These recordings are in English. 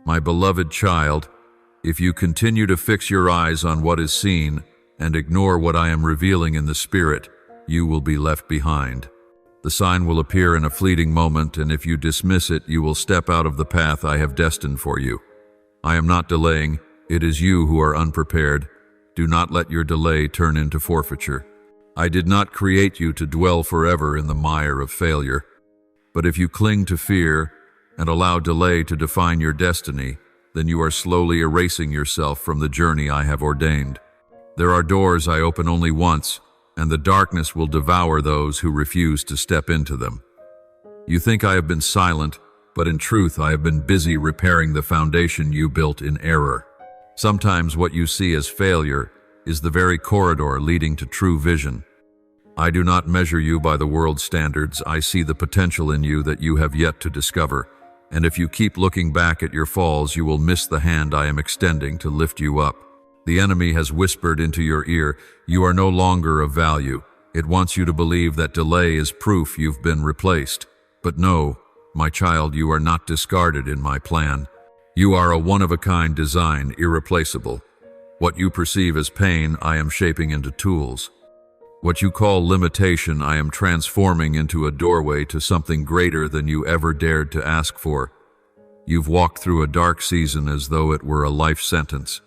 My beloved child, if you continue to fix your eyes on what is seen and ignore what I am revealing in the Spirit, you will be left behind. The sign will appear in a fleeting moment, and if you dismiss it, you will step out of the path I have destined for you. I am not delaying. It is you who are unprepared. Do not let your delay turn into forfeiture. I did not create you to dwell forever in the mire of failure. But if you cling to fear and allow delay to define your destiny, then you are slowly erasing yourself from the journey I have ordained. There are doors I open only once, and the darkness will devour those who refuse to step into them. You think I have been silent, but in truth I have been busy repairing the foundation you built in error. Sometimes what you see as failure is the very corridor leading to true vision. I do not measure you by the world's standards. I see the potential in you that you have yet to discover. And if you keep looking back at your falls, you will miss the hand I am extending to lift you up. The enemy has whispered into your ear, you are no longer of value. It wants you to believe that delay is proof you've been replaced. But no, my child, you are not discarded in my plan. You are a one-of-a-kind design, irreplaceable. What you perceive as pain, I am shaping into tools. What you call limitation, I am transforming into a doorway to something greater than you ever dared to ask for. You've walked through a dark season as though it were a life sentence.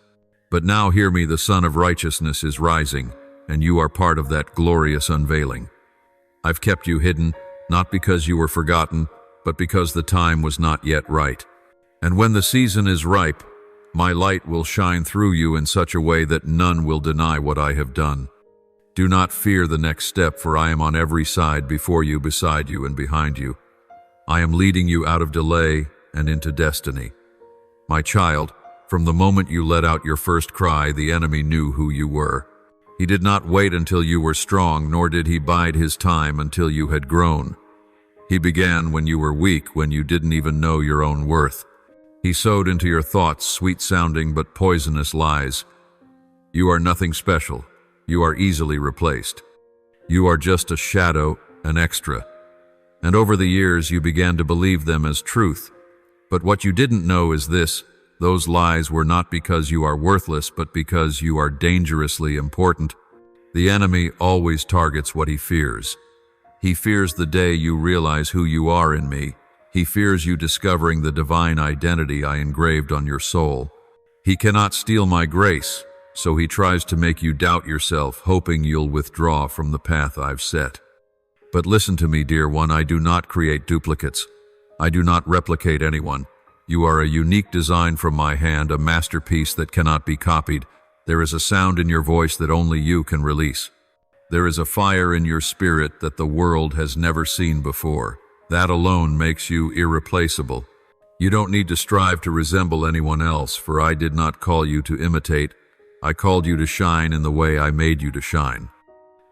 But now hear me, the sun of righteousness is rising, and you are part of that glorious unveiling. I've kept you hidden, not because you were forgotten, but because the time was not yet right. And when the season is ripe, my light will shine through you in such a way that none will deny what I have done. Do not fear the next step, for I am on every side, before you, beside you, and behind you. I am leading you out of delay and into destiny. My child, from the moment you let out your first cry, the enemy knew who you were. He did not wait until you were strong, nor did he bide his time until you had grown. He began when you were weak, when you didn't even know your own worth. He sowed into your thoughts sweet-sounding but poisonous lies. You are nothing special. You are easily replaced. You are just a shadow, an extra. And over the years you began to believe them as truth. But what you didn't know is this: those lies were not because you are worthless, but because you are dangerously important. The enemy always targets what he fears. He fears the day you realize who you are in me. He fears you discovering the divine identity I engraved on your soul. He cannot steal my grace, so he tries to make you doubt yourself, hoping you'll withdraw from the path I've set. But listen to me, dear one, I do not create duplicates. I do not replicate anyone. You are a unique design from my hand, a masterpiece that cannot be copied. There is a sound in your voice that only you can release. There is a fire in your spirit that the world has never seen before. That alone makes you irreplaceable. You don't need to strive to resemble anyone else, for I did not call you to imitate. I called you to shine in the way I made you to shine.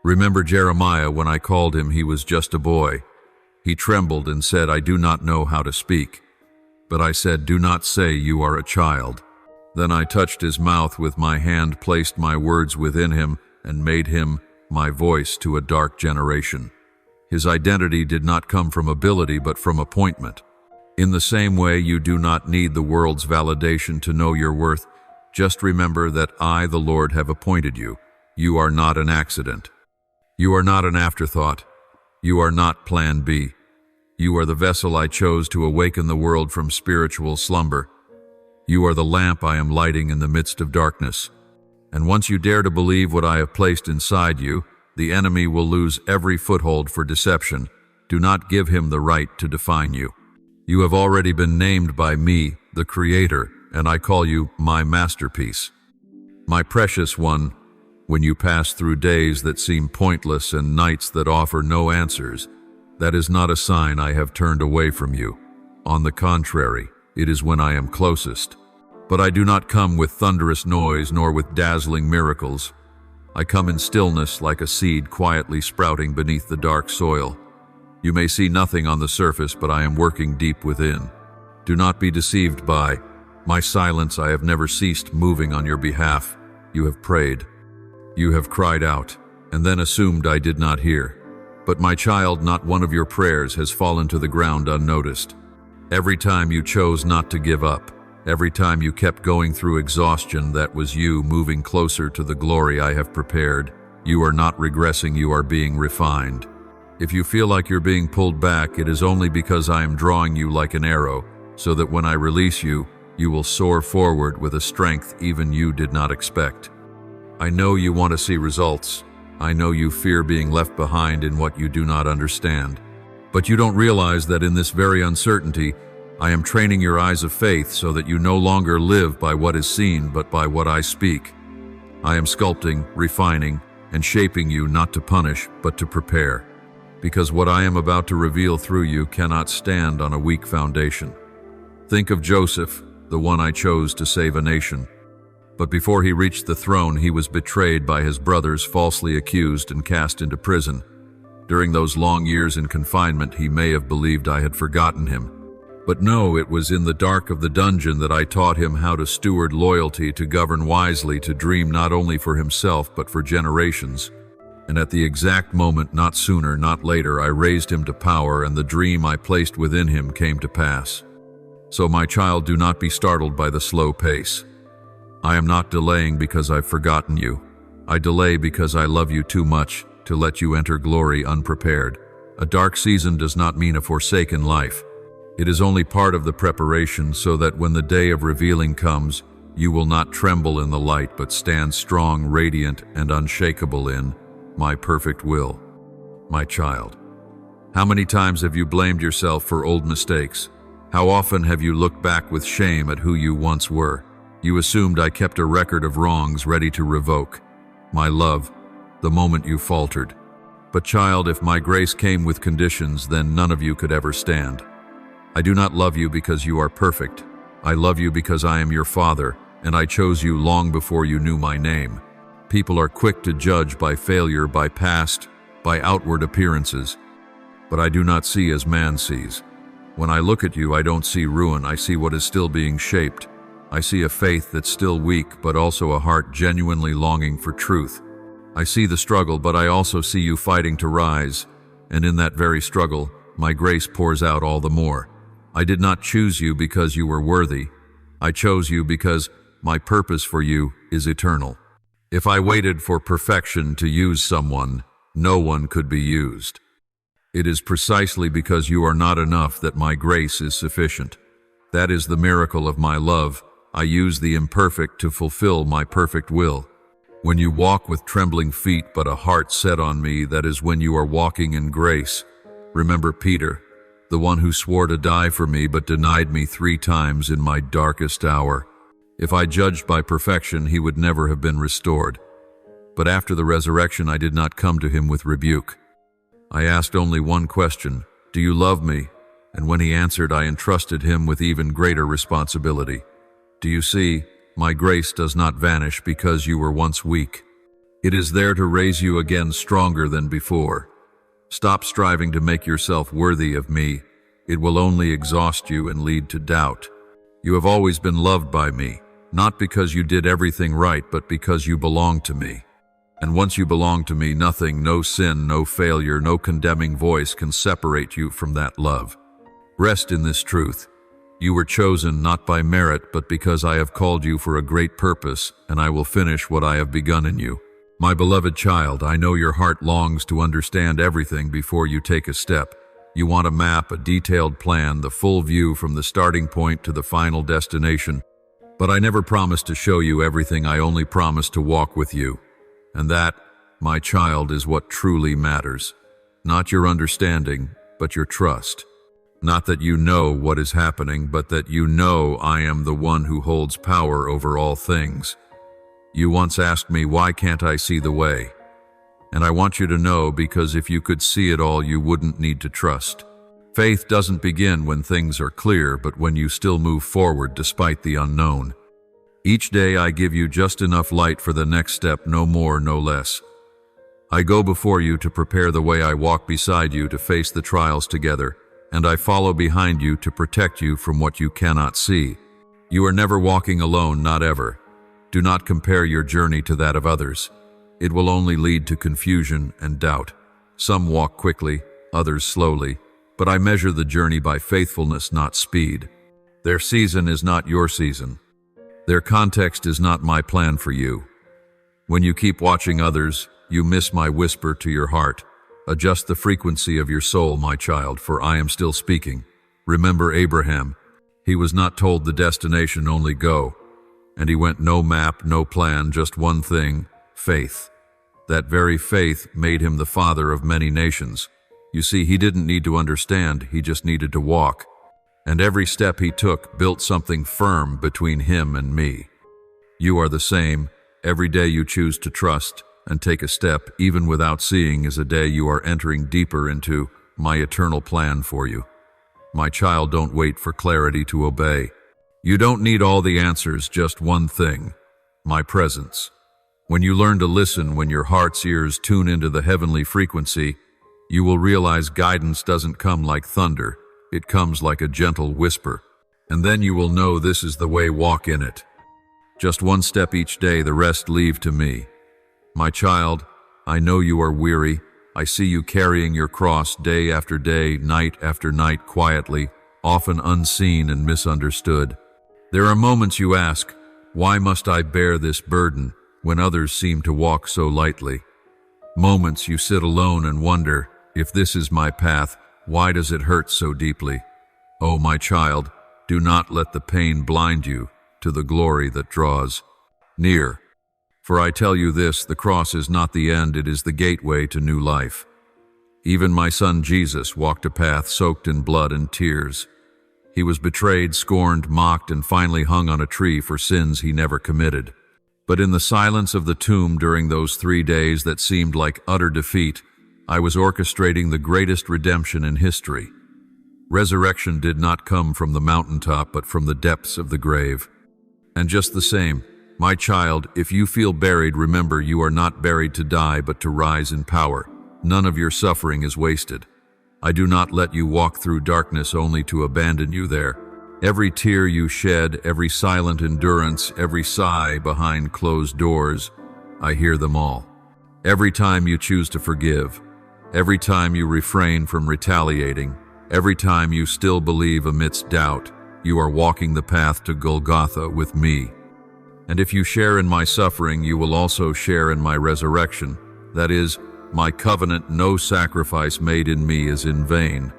Remember Jeremiah, when I called him, he was just a boy. He trembled and said, I do not know how to speak. But I said, do not say you are a child. Then I touched his mouth with my hand, placed my words within him, and made him my voice to a dark generation. His identity did not come from ability, but from appointment. In the same way, you do not need the world's validation to know your worth. Just remember that I, the Lord, have appointed you. You are not an accident. You are not an afterthought. You are not Plan B. You are the vessel I chose to awaken the world from spiritual slumber. You are the lamp I am lighting in the midst of darkness. And once you dare to believe what I have placed inside you, the enemy will lose every foothold for deception. Do not give him the right to define you. You have already been named by me, the Creator, and I call you my masterpiece. My precious one, when you pass through days that seem pointless and nights that offer no answers, that is not a sign I have turned away from you. On the contrary, it is when I am closest. But I do not come with thunderous noise nor with dazzling miracles. I come in stillness, like a seed quietly sprouting beneath the dark soil. You may see nothing on the surface, but I am working deep within. Do not be deceived by my silence. I have never ceased moving on your behalf. You have prayed. You have cried out, and then assumed I did not hear. But my child, not one of your prayers has fallen to the ground unnoticed. Every time you chose not to give up, Every time you kept going through exhaustion, that was you moving closer to the glory I have prepared. You are not regressing, you are being refined. If you feel like you're being pulled back, it is only because I am drawing you like an arrow, so that when I release you, you will soar forward with a strength even you did not expect. I know you want to see results. I know you fear being left behind in what you do not understand. But you don't realize that in this very uncertainty, I am training your eyes of faith so that you no longer live by what is seen, but by what I speak. I am sculpting, refining, and shaping you not to punish, but to prepare. Because what I am about to reveal through you cannot stand on a weak foundation. Think of Joseph, the one I chose to save a nation. But before he reached the throne, he was betrayed by his brothers, falsely accused, and cast into prison. During those long years in confinement, he may have believed I had forgotten him. But no, it was in the dark of the dungeon that I taught him how to steward loyalty, to govern wisely, to dream not only for himself but for generations. And at the exact moment, not sooner, not later, I raised him to power, and the dream I placed within him came to pass. So, my child, do not be startled by the slow pace. I am not delaying because I've forgotten you. I delay because I love you too much to let you enter glory unprepared. A dark season does not mean a forsaken life. It is only part of the preparation, so that when the day of revealing comes, you will not tremble in the light, but stand strong, radiant, and unshakable in my perfect will. My child, how many times have you blamed yourself for old mistakes? How often have you looked back with shame at who you once were? You assumed I kept a record of wrongs ready to revoke my love the moment you faltered. But child, if my grace came with conditions, then none of you could ever stand. I do not love you because you are perfect. I love you because I am your Father, and I chose you long before you knew my name. People are quick to judge by failure, by past, by outward appearances. But I do not see as man sees. When I look at you, I don't see ruin. I see what is still being shaped. I see a faith that's still weak, but also a heart genuinely longing for truth. I see the struggle, but I also see you fighting to rise. And in that very struggle, my grace pours out all the more. I did not choose you because you were worthy. I chose you because my purpose for you is eternal. If I waited for perfection to use someone, no one could be used. It is precisely because you are not enough that my grace is sufficient. That is the miracle of my love. I use the imperfect to fulfill my perfect will. When you walk with trembling feet but a heart set on me, that is when you are walking in grace. Remember Peter, the one who swore to die for me but denied me 3 times in my darkest hour. If I judged by perfection, he would never have been restored. But after the resurrection, I did not come to him with rebuke. I asked only one question, "Do you love me?" And when he answered, I entrusted him with even greater responsibility. Do you see, my grace does not vanish because you were once weak. It is there to raise you again stronger than before. Stop striving to make yourself worthy of me. It will only exhaust you and lead to doubt. You have always been loved by me, not because you did everything right, but because you belong to me. And once you belong to me, nothing, no sin, no failure, no condemning voice can separate you from that love. Rest in this truth. You were chosen not by merit, but because I have called you for a great purpose, and I will finish what I have begun in you. My beloved child, I know your heart longs to understand everything before you take a step. You want a map, a detailed plan, the full view from the starting point to the final destination. But I never promised to show you everything. I only promised to walk with you. And that, my child, is what truly matters. Not your understanding, but your trust. Not that you know what is happening, but that you know I am the one who holds power over all things. You once asked me, why can't I see the way? And I want you to know, because if you could see it all, you wouldn't need to trust. Faith doesn't begin when things are clear, but when you still move forward despite the unknown. Each day I give you just enough light for the next step, no more, no less. I go before you to prepare the way. I walk beside you to face the trials together, and I follow behind you to protect you from what you cannot see. You are never walking alone, not ever. Do not compare your journey to that of others. It will only lead to confusion and doubt. Some walk quickly, others slowly, but I measure the journey by faithfulness, not speed. Their season is not your season. Their context is not my plan for you. When you keep watching others, you miss my whisper to your heart. Adjust the frequency of your soul, my child, for I am still speaking. Remember Abraham. He was not told the destination, only go. And he went no map, no plan, just one thing, faith. That very faith made him the father of many nations. You see, he didn't need to understand, he just needed to walk. And every step he took built something firm between him and me. You are the same. Every day you choose to trust and take a step, even without seeing, is a day you are entering deeper into my eternal plan for you. My child, don't wait for clarity to obey. You don't need all the answers, just one thing, my presence. When you learn to listen, when your heart's ears tune into the heavenly frequency, you will realize guidance doesn't come like thunder. It comes like a gentle whisper. And then you will know this is the way, walk in it. Just one step each day, the rest leave to me. My child, I know you are weary. I see you carrying your cross day after day, night after night, quietly, often unseen and misunderstood. There are moments you ask, why must I bear this burden when others seem to walk so lightly? Moments you sit alone and wonder, if this is my path, why does it hurt so deeply? Oh, my child, do not let the pain blind you to the glory that draws near. For I tell you this, the cross is not the end, it is the gateway to new life. Even my son Jesus walked a path soaked in blood and tears. He was betrayed, scorned, mocked, and finally hung on a tree for sins he never committed. But in the silence of the tomb during those 3 days that seemed like utter defeat, I was orchestrating the greatest redemption in history. Resurrection did not come from the mountaintop, but from the depths of the grave. And just the same, my child, if you feel buried, remember you are not buried to die, but to rise in power. None of your suffering is wasted. I do not let you walk through darkness only to abandon you there. Every tear you shed, every silent endurance, every sigh behind closed doors, I hear them all. Every time you choose to forgive, every time you refrain from retaliating, every time you still believe amidst doubt, you are walking the path to Golgotha with me. And if you share in my suffering, you will also share in my resurrection. That is, my covenant, no sacrifice made in me is in vain.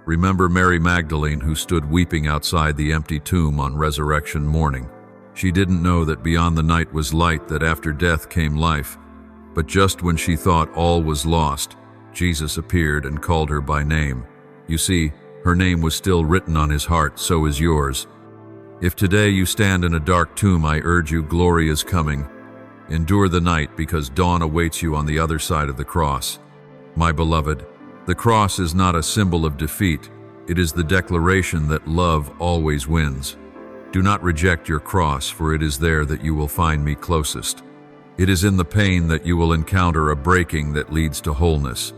Remember Mary Magdalene, who stood weeping outside the empty tomb on resurrection morning. She didn't know that beyond the night was light, that after death came life. But just when she thought all was lost, Jesus appeared and called her by name. You see, her name was still written on his heart, so is yours. If today you stand in a dark tomb, I urge you, glory is coming. Endure the night, because dawn awaits you on the other side of the cross. My beloved, the cross is not a symbol of defeat. It is the declaration that love always wins. Do not reject your cross, for it is there that you will find me closest. It is in the pain that you will encounter a breaking that leads to wholeness.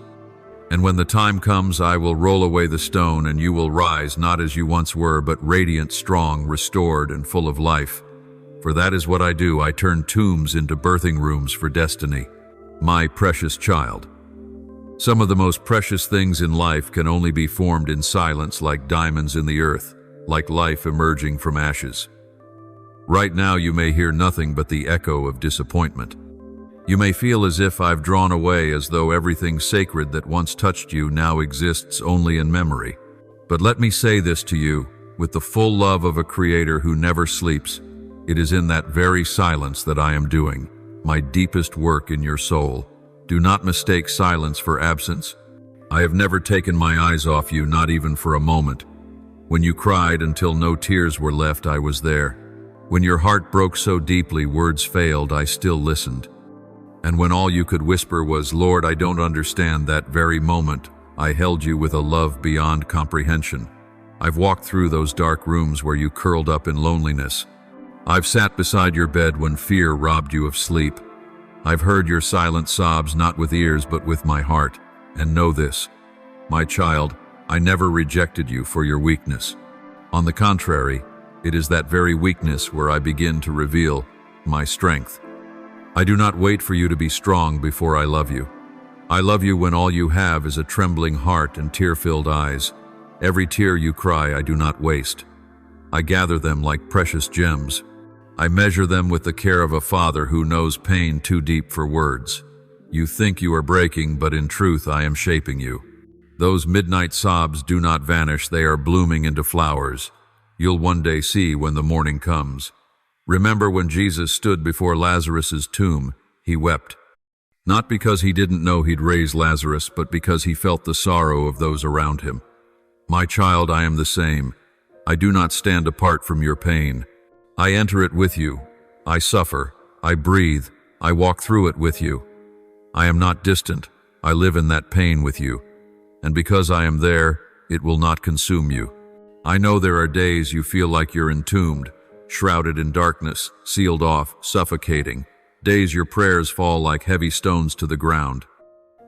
And when the time comes, I will roll away the stone, and you will rise, not as you once were, but radiant, strong, restored, and full of life. For that is what I do. I turn tombs into birthing rooms for destiny. My precious child. Some of the most precious things in life can only be formed in silence, like diamonds in the earth, like life emerging from ashes. Right now you may hear nothing but the echo of disappointment. You may feel as if I've drawn away, as though everything sacred that once touched you now exists only in memory. But let me say this to you, with the full love of a creator who never sleeps, it is in that very silence that I am doing my deepest work in your soul. Do not mistake silence for absence. I have never taken my eyes off you, not even for a moment. When you cried until no tears were left, I was there. When your heart broke so deeply words failed, I still listened. And when all you could whisper was, Lord, I don't understand, that very moment, I held you with a love beyond comprehension. I've walked through those dark rooms where you curled up in loneliness. I've sat beside your bed when fear robbed you of sleep. I've heard your silent sobs, not with ears but with my heart. And know this, my child, I never rejected you for your weakness. On the contrary, it is that very weakness where I begin to reveal my strength. I do not wait for you to be strong before I love you. I love you when all you have is a trembling heart and tear-filled eyes. Every tear you cry, I do not waste. I gather them like precious gems. I measure them with the care of a father who knows pain too deep for words. You think you are breaking, but in truth I am shaping you. Those midnight sobs do not vanish, they are blooming into flowers. You'll one day see when the morning comes. Remember when Jesus stood before Lazarus's tomb, he wept. Not because he didn't know he'd raise Lazarus, but because he felt the sorrow of those around him. My child, I am the same. I do not stand apart from your pain. I enter it with you. I suffer. I breathe. I walk through it with you. I am not distant. I live in that pain with you. And because I am there, it will not consume you. I know there are days you feel like you're entombed, shrouded in darkness, sealed off, suffocating. Days your prayers fall like heavy stones to the ground.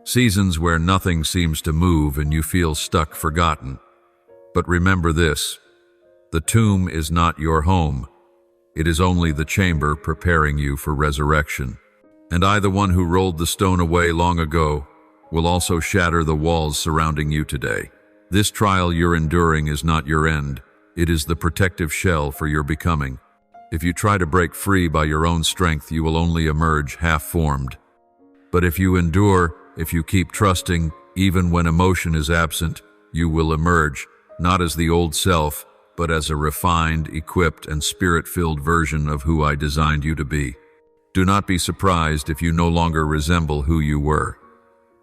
Seasons where nothing seems to move and you feel stuck, forgotten. But remember this, the tomb is not your home. It is only the chamber preparing you for resurrection. And I, the one who rolled the stone away long ago, will also shatter the walls surrounding you today. This trial you're enduring is not your end. It is the protective shell for your becoming. If you try to break free by your own strength, you will only emerge half-formed. But if you endure, if you keep trusting, even when emotion is absent, you will emerge, not as the old self, but as a refined, equipped, and spirit-filled version of who I designed you to be. Do not be surprised if you no longer resemble who you were.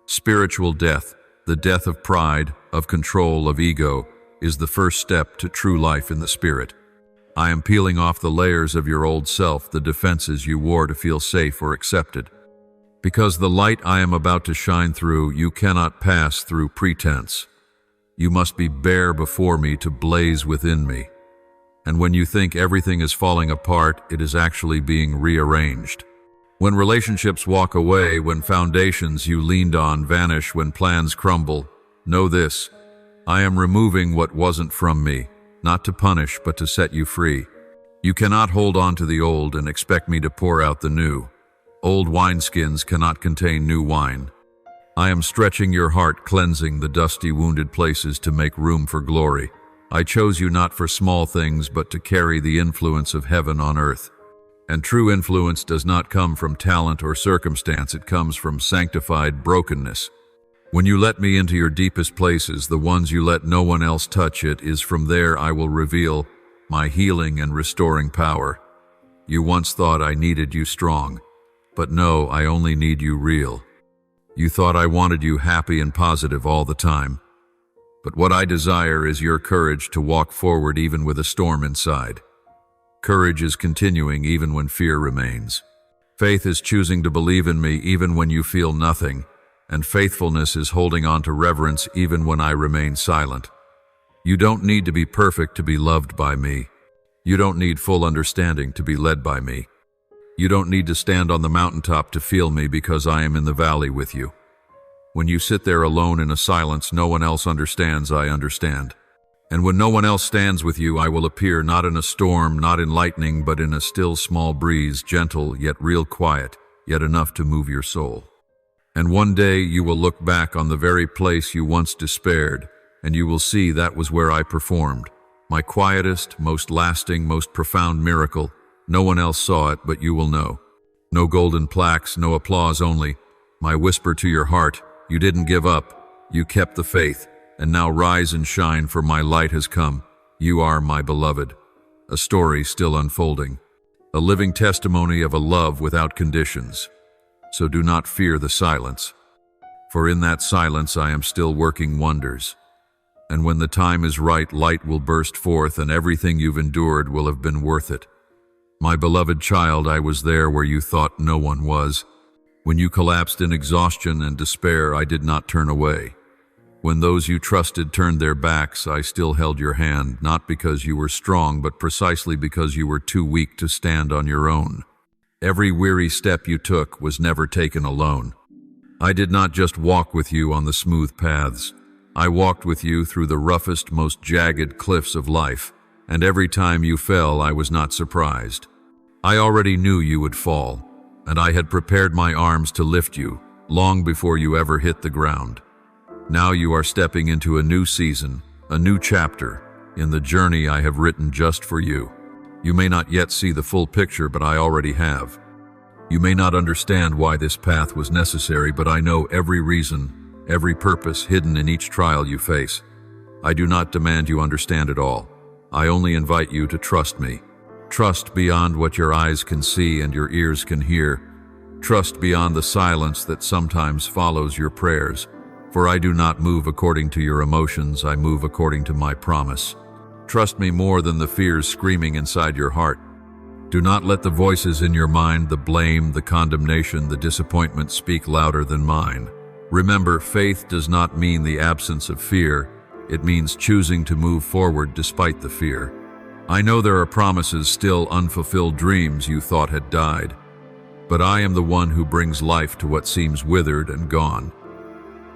Spiritual death, the death of pride, of control, of ego, is the first step to true life in the spirit. I am peeling off the layers of your old self, the defenses you wore to feel safe or accepted. Because the light I am about to shine through, you cannot pass through pretense. You must be bare before me to blaze within me. And when you think everything is falling apart, it is actually being rearranged. When relationships walk away, when foundations you leaned on vanish, when plans crumble, know this, I am removing what wasn't from me, not to punish, but to set you free. You cannot hold on to the old and expect me to pour out the new. Old wineskins cannot contain new wine. I am stretching your heart, cleansing the dusty, wounded places to make room for glory. I chose you not for small things, but to carry the influence of heaven on earth. And true influence does not come from talent or circumstance, it comes from sanctified brokenness. When you let me into your deepest places, the ones you let no one else touch, it is from there I will reveal my healing and restoring power. You once thought I needed you strong, but no, I only need you real. You thought I wanted you happy and positive all the time. But what I desire is your courage to walk forward even with a storm inside. Courage is continuing even when fear remains. Faith is choosing to believe in me even when you feel nothing. And faithfulness is holding on to reverence even when I remain silent. You don't need to be perfect to be loved by me. You don't need full understanding to be led by me. You don't need to stand on the mountaintop to feel me because I am in the valley with you. When you sit there alone in a silence no one else understands, I understand. And when no one else stands with you, I will appear not in a storm, not in lightning, but in a still small breeze, gentle yet real quiet, yet enough to move your soul. And one day you will look back on the very place you once despaired, and you will see that was where I performed. My quietest, most lasting, most profound miracle. No one else saw it, but you will know. No golden plaques, no applause, only my whisper to your heart, you didn't give up, you kept the faith, and now rise and shine, for my light has come. You are my beloved. A story still unfolding. A living testimony of a love without conditions. So do not fear the silence, for in that silence I am still working wonders. And when the time is right, light will burst forth, and everything you've endured will have been worth it. My beloved child, I was there where you thought no one was. When you collapsed in exhaustion and despair, I did not turn away. When those you trusted turned their backs, I still held your hand, not because you were strong, but precisely because you were too weak to stand on your own. Every weary step you took was never taken alone. I did not just walk with you on the smooth paths. I walked with you through the roughest, most jagged cliffs of life, and every time you fell, I was not surprised. I already knew you would fall, and I had prepared my arms to lift you, long before you ever hit the ground. Now you are stepping into a new season, a new chapter, in the journey I have written just for you. You may not yet see the full picture, but I already have. You may not understand why this path was necessary, but I know every reason, every purpose hidden in each trial you face. I do not demand you understand it all. I only invite you to trust me. Trust beyond what your eyes can see and your ears can hear. Trust beyond the silence that sometimes follows your prayers. For I do not move according to your emotions, I move according to my promise. Trust me more than the fears screaming inside your heart. Do not let the voices in your mind, the blame, the condemnation, the disappointment speak louder than mine. Remember, faith does not mean the absence of fear. It means choosing to move forward despite the fear. I know there are promises, still unfulfilled dreams you thought had died. But I am the one who brings life to what seems withered and gone.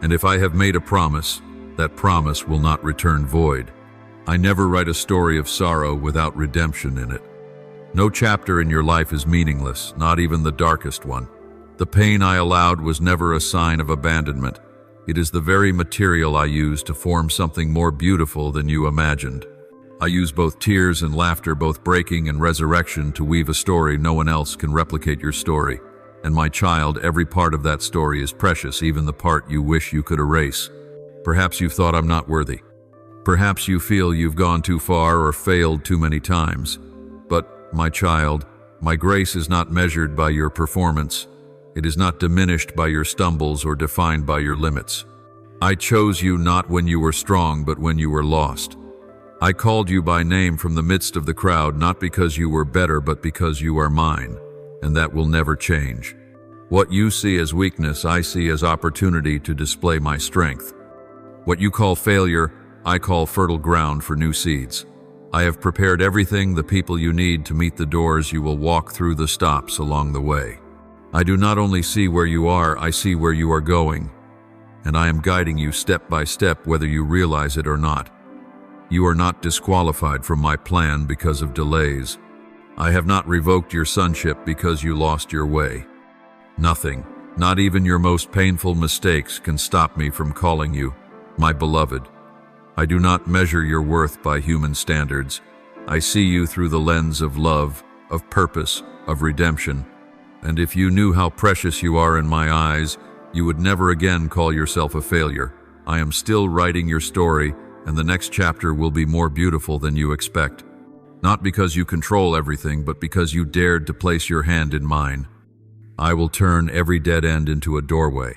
And if I have made a promise, that promise will not return void. I never write a story of sorrow without redemption in it. No chapter in your life is meaningless, not even the darkest one. The pain I allowed was never a sign of abandonment. It is the very material I use to form something more beautiful than you imagined. I use both tears and laughter, both breaking and resurrection, to weave a story no one else can replicate your story. And my child, every part of that story is precious, even the part you wish you could erase. Perhaps you've thought I'm not worthy. Perhaps you feel you've gone too far or failed too many times. But, my child, my grace is not measured by your performance. It is not diminished by your stumbles or defined by your limits. I chose you not when you were strong, but when you were lost. I called you by name from the midst of the crowd, not because you were better, but because you are mine, and that will never change. What you see as weakness, I see as opportunity to display my strength. What you call failure, I call fertile ground for new seeds. I have prepared everything, the people you need to meet the doors you will walk through, the stops along the way. I do not only see where you are, I see where you are going, and I am guiding you step by step, whether you realize it or not. You are not disqualified from my plan because of delays. I have not revoked your sonship because you lost your way. Nothing, not even your most painful mistakes, can stop me from calling you my beloved. I do not measure your worth by human standards. I see you through the lens of love, of purpose, of redemption. And if you knew how precious you are in my eyes, you would never again call yourself a failure. I am still writing your story, and the next chapter will be more beautiful than you expect. Not because you control everything, but because you dared to place your hand in mine. I will turn every dead end into a doorway.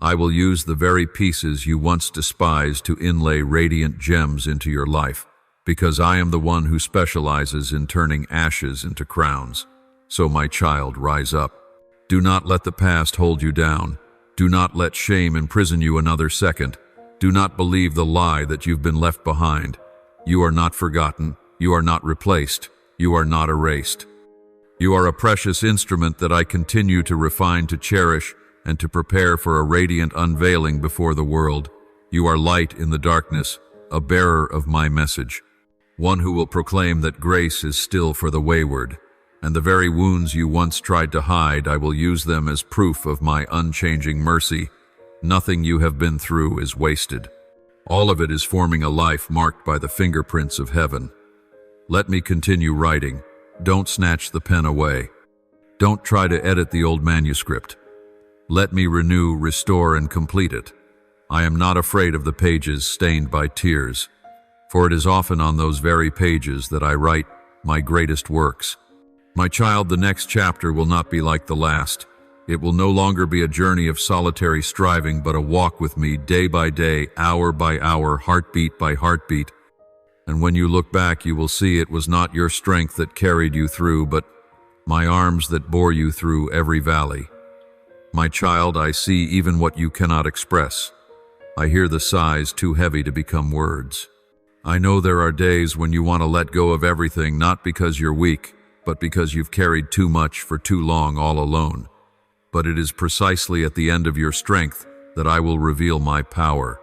I will use the very pieces you once despised to inlay radiant gems into your life, because I am the one who specializes in turning ashes into crowns. So, my child, rise up. Do not let the past hold you down. Do not let shame imprison you another second. Do not believe the lie that you've been left behind. You are not forgotten. You are not replaced. You are not erased. You are a precious instrument that I continue to refine, to cherish, and to prepare for a radiant unveiling before the world. You are light in the darkness, a bearer of my message, one who will proclaim that grace is still for the wayward, and the very wounds you once tried to hide, I will use them as proof of my unchanging mercy. Nothing you have been through is wasted. All of it is forming a life marked by the fingerprints of heaven. Let me continue writing. Don't snatch the pen away. Don't try to edit the old manuscript. Let me renew, restore, and complete it. I am not afraid of the pages stained by tears, for it is often on those very pages that I write my greatest works. My child, the next chapter will not be like the last. It will no longer be a journey of solitary striving, but a walk with me day by day, hour by hour, heartbeat by heartbeat. And when you look back, you will see it was not your strength that carried you through, but my arms that bore you through every valley. My child, I see even what you cannot express. I hear the sighs too heavy to become words. I know there are days when you want to let go of everything, not because you're weak, but because you've carried too much for too long all alone. But it is precisely at the end of your strength that I will reveal my power.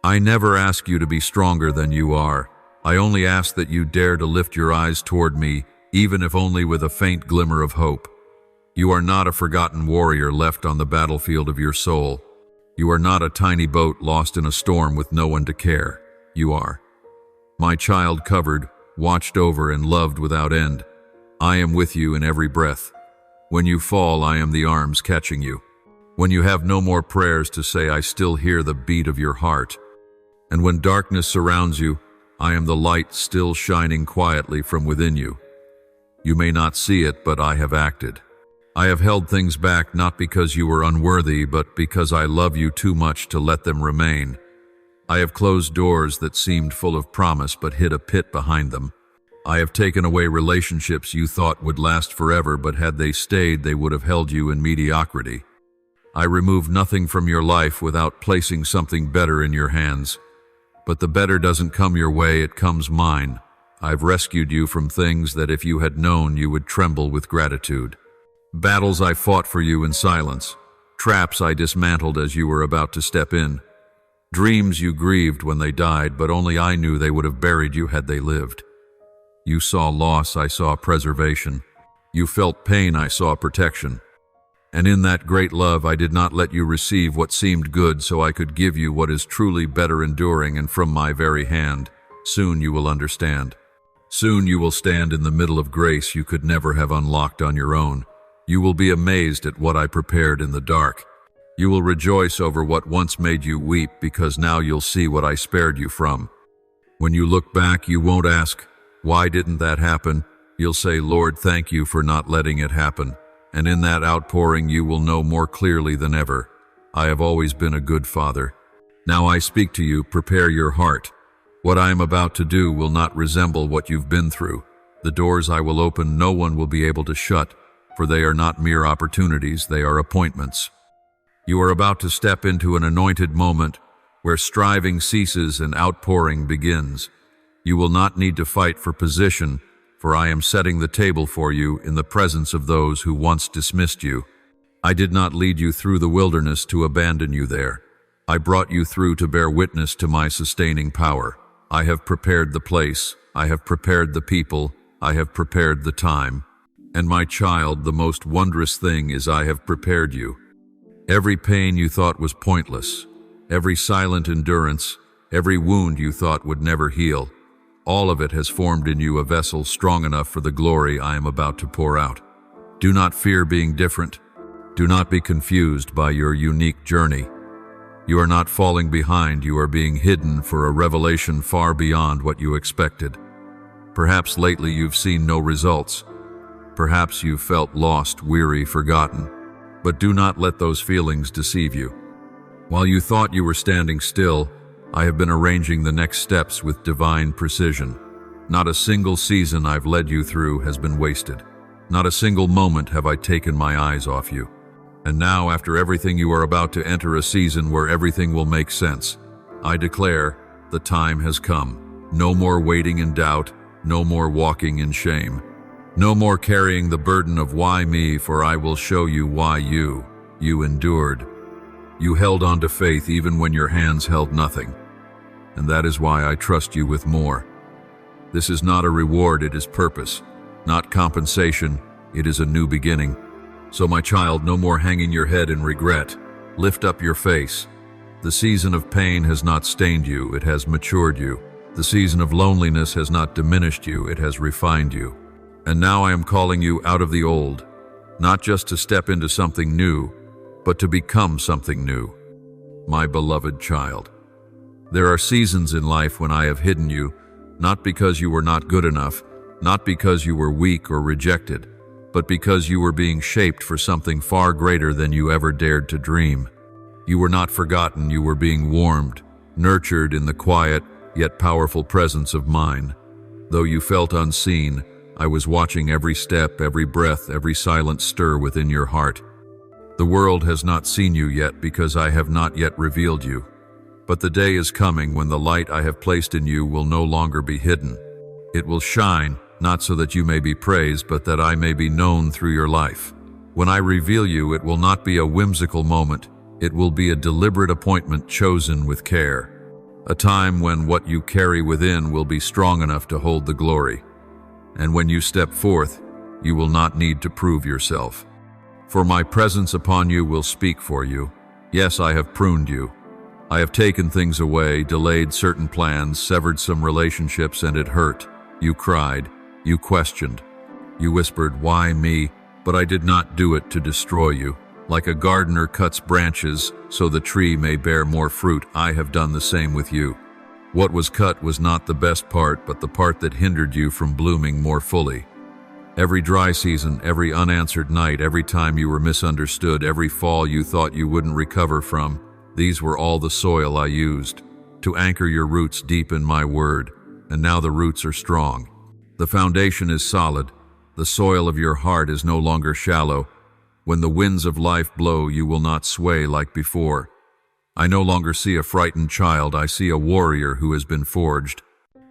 I never ask you to be stronger than you are. I only ask that you dare to lift your eyes toward me, even if only with a faint glimmer of hope. You are not a forgotten warrior left on the battlefield of your soul. You are not a tiny boat lost in a storm with no one to care. You are My child, covered, watched over, and loved without end. I am with you in every breath. When you fall, I am the arms catching you. When you have no more prayers to say, I still hear the beat of your heart. And when darkness surrounds you, I am the light still shining quietly from within you. You may not see it, but I have acted. I have held things back not because you were unworthy, but because I love you too much to let them remain. I have closed doors that seemed full of promise but hid a pit behind them. I have taken away relationships you thought would last forever, but had they stayed, they would have held you in mediocrity. I removed nothing from your life without placing something better in your hands. But the better doesn't come your way, it comes mine. I've rescued you from things that if you had known, you would tremble with gratitude. Battles I fought for you in silence. Traps I dismantled as you were about to step in. Dreams you grieved when they died, but only I knew they would have buried you had they lived. You saw loss, I saw preservation. You felt pain, I saw protection. And in that great love, I did not let you receive what seemed good so I could give you what is truly better enduring, and from my very hand. Soon you will understand. Soon you will stand in the middle of grace you could never have unlocked on your own. You will be amazed at what I prepared in the dark. You will rejoice over what once made you weep, because now you'll see what I spared you from. When you look back, you won't ask, why didn't that happen? You'll say, Lord, thank you for not letting it happen. And in that outpouring you will know more clearly than ever, I have always been a good father. Now I speak to you, prepare your heart. What I am about to do will not resemble what you've been through. The doors I will open no one will be able to shut, for they are not mere opportunities, they are appointments. You are about to step into an anointed moment where striving ceases and outpouring begins. You will not need to fight for position, for I am setting the table for you in the presence of those who once dismissed you. I did not lead you through the wilderness to abandon you there. I brought you through to bear witness to my sustaining power. I have prepared the place, I have prepared the people, I have prepared the time. And my child, the most wondrous thing is I have prepared you. Every pain you thought was pointless, every silent endurance, every wound you thought would never heal, all of it has formed in you a vessel strong enough for the glory I am about to pour out. Do not fear being different. Do not be confused by your unique journey. You are not falling behind, you are being hidden for a revelation far beyond what you expected. Perhaps lately you've seen no results. Perhaps you've felt lost, weary, forgotten. But do not let those feelings deceive you. While you thought you were standing still, I have been arranging the next steps with divine precision. Not a single season I've led you through has been wasted. Not a single moment have I taken my eyes off you. And now, after everything, you are about to enter a season where everything will make sense. I declare, the time has come. No more waiting in doubt, no more walking in shame. No more carrying the burden of why me, for I will show you why you endured. You held on to faith even when your hands held nothing. And that is why I trust you with more. This is not a reward, it is purpose. Not compensation, it is a new beginning. So my child, no more hanging your head in regret. Lift up your face. The season of pain has not stained you, it has matured you. The season of loneliness has not diminished you, it has refined you. And now I am calling you out of the old, not just to step into something new, but to become something new. My beloved child, there are seasons in life when I have hidden you, not because you were not good enough, not because you were weak or rejected, but because you were being shaped for something far greater than you ever dared to dream. You were not forgotten, you were being warmed, nurtured in the quiet yet powerful presence of mine. Though you felt unseen, I was watching every step, every breath, every silent stir within your heart. The world has not seen you yet because I have not yet revealed you. But the day is coming when the light I have placed in you will no longer be hidden. It will shine, not so that you may be praised, but that I may be known through your life. When I reveal you, it will not be a whimsical moment. It will be a deliberate appointment chosen with care. A time when what you carry within will be strong enough to hold the glory. And when you step forth, you will not need to prove yourself. For my presence upon you will speak for you. Yes, I have pruned you. I have taken things away, delayed certain plans, severed some relationships, and it hurt. You cried. You questioned. You whispered, "Why me?" But I did not do it to destroy you. Like a gardener cuts branches so the tree may bear more fruit, I have done the same with you. What was cut was not the best part, but the part that hindered you from blooming more fully. Every dry season, every unanswered night, every time you were misunderstood, every fall you thought you wouldn't recover from, these were all the soil I used to anchor your roots deep in my word, and now the roots are strong. The foundation is solid. The soil of your heart is no longer shallow. When the winds of life blow, you will not sway like before. I no longer see a frightened child, I see a warrior who has been forged.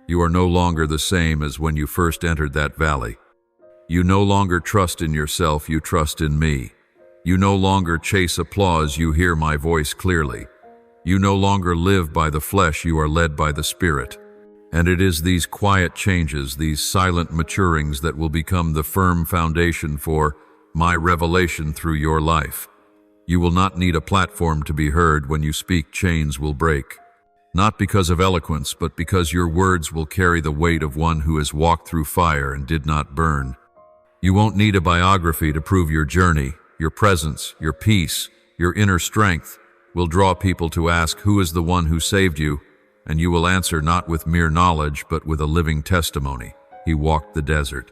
You are no longer the same as when you first entered that valley. You no longer trust in yourself, you trust in me. You no longer chase applause, you hear my voice clearly. You no longer live by the flesh, you are led by the Spirit. And it is these quiet changes, these silent maturings that will become the firm foundation for my revelation through your life. You will not need a platform to be heard. When you speak, chains will break. Not because of eloquence, but because your words will carry the weight of one who has walked through fire and did not burn. You won't need a biography to prove your journey. Your presence, your peace, your inner strength will draw people to ask, "Who is the one who saved you?" And you will answer not with mere knowledge, but with a living testimony. He walked the desert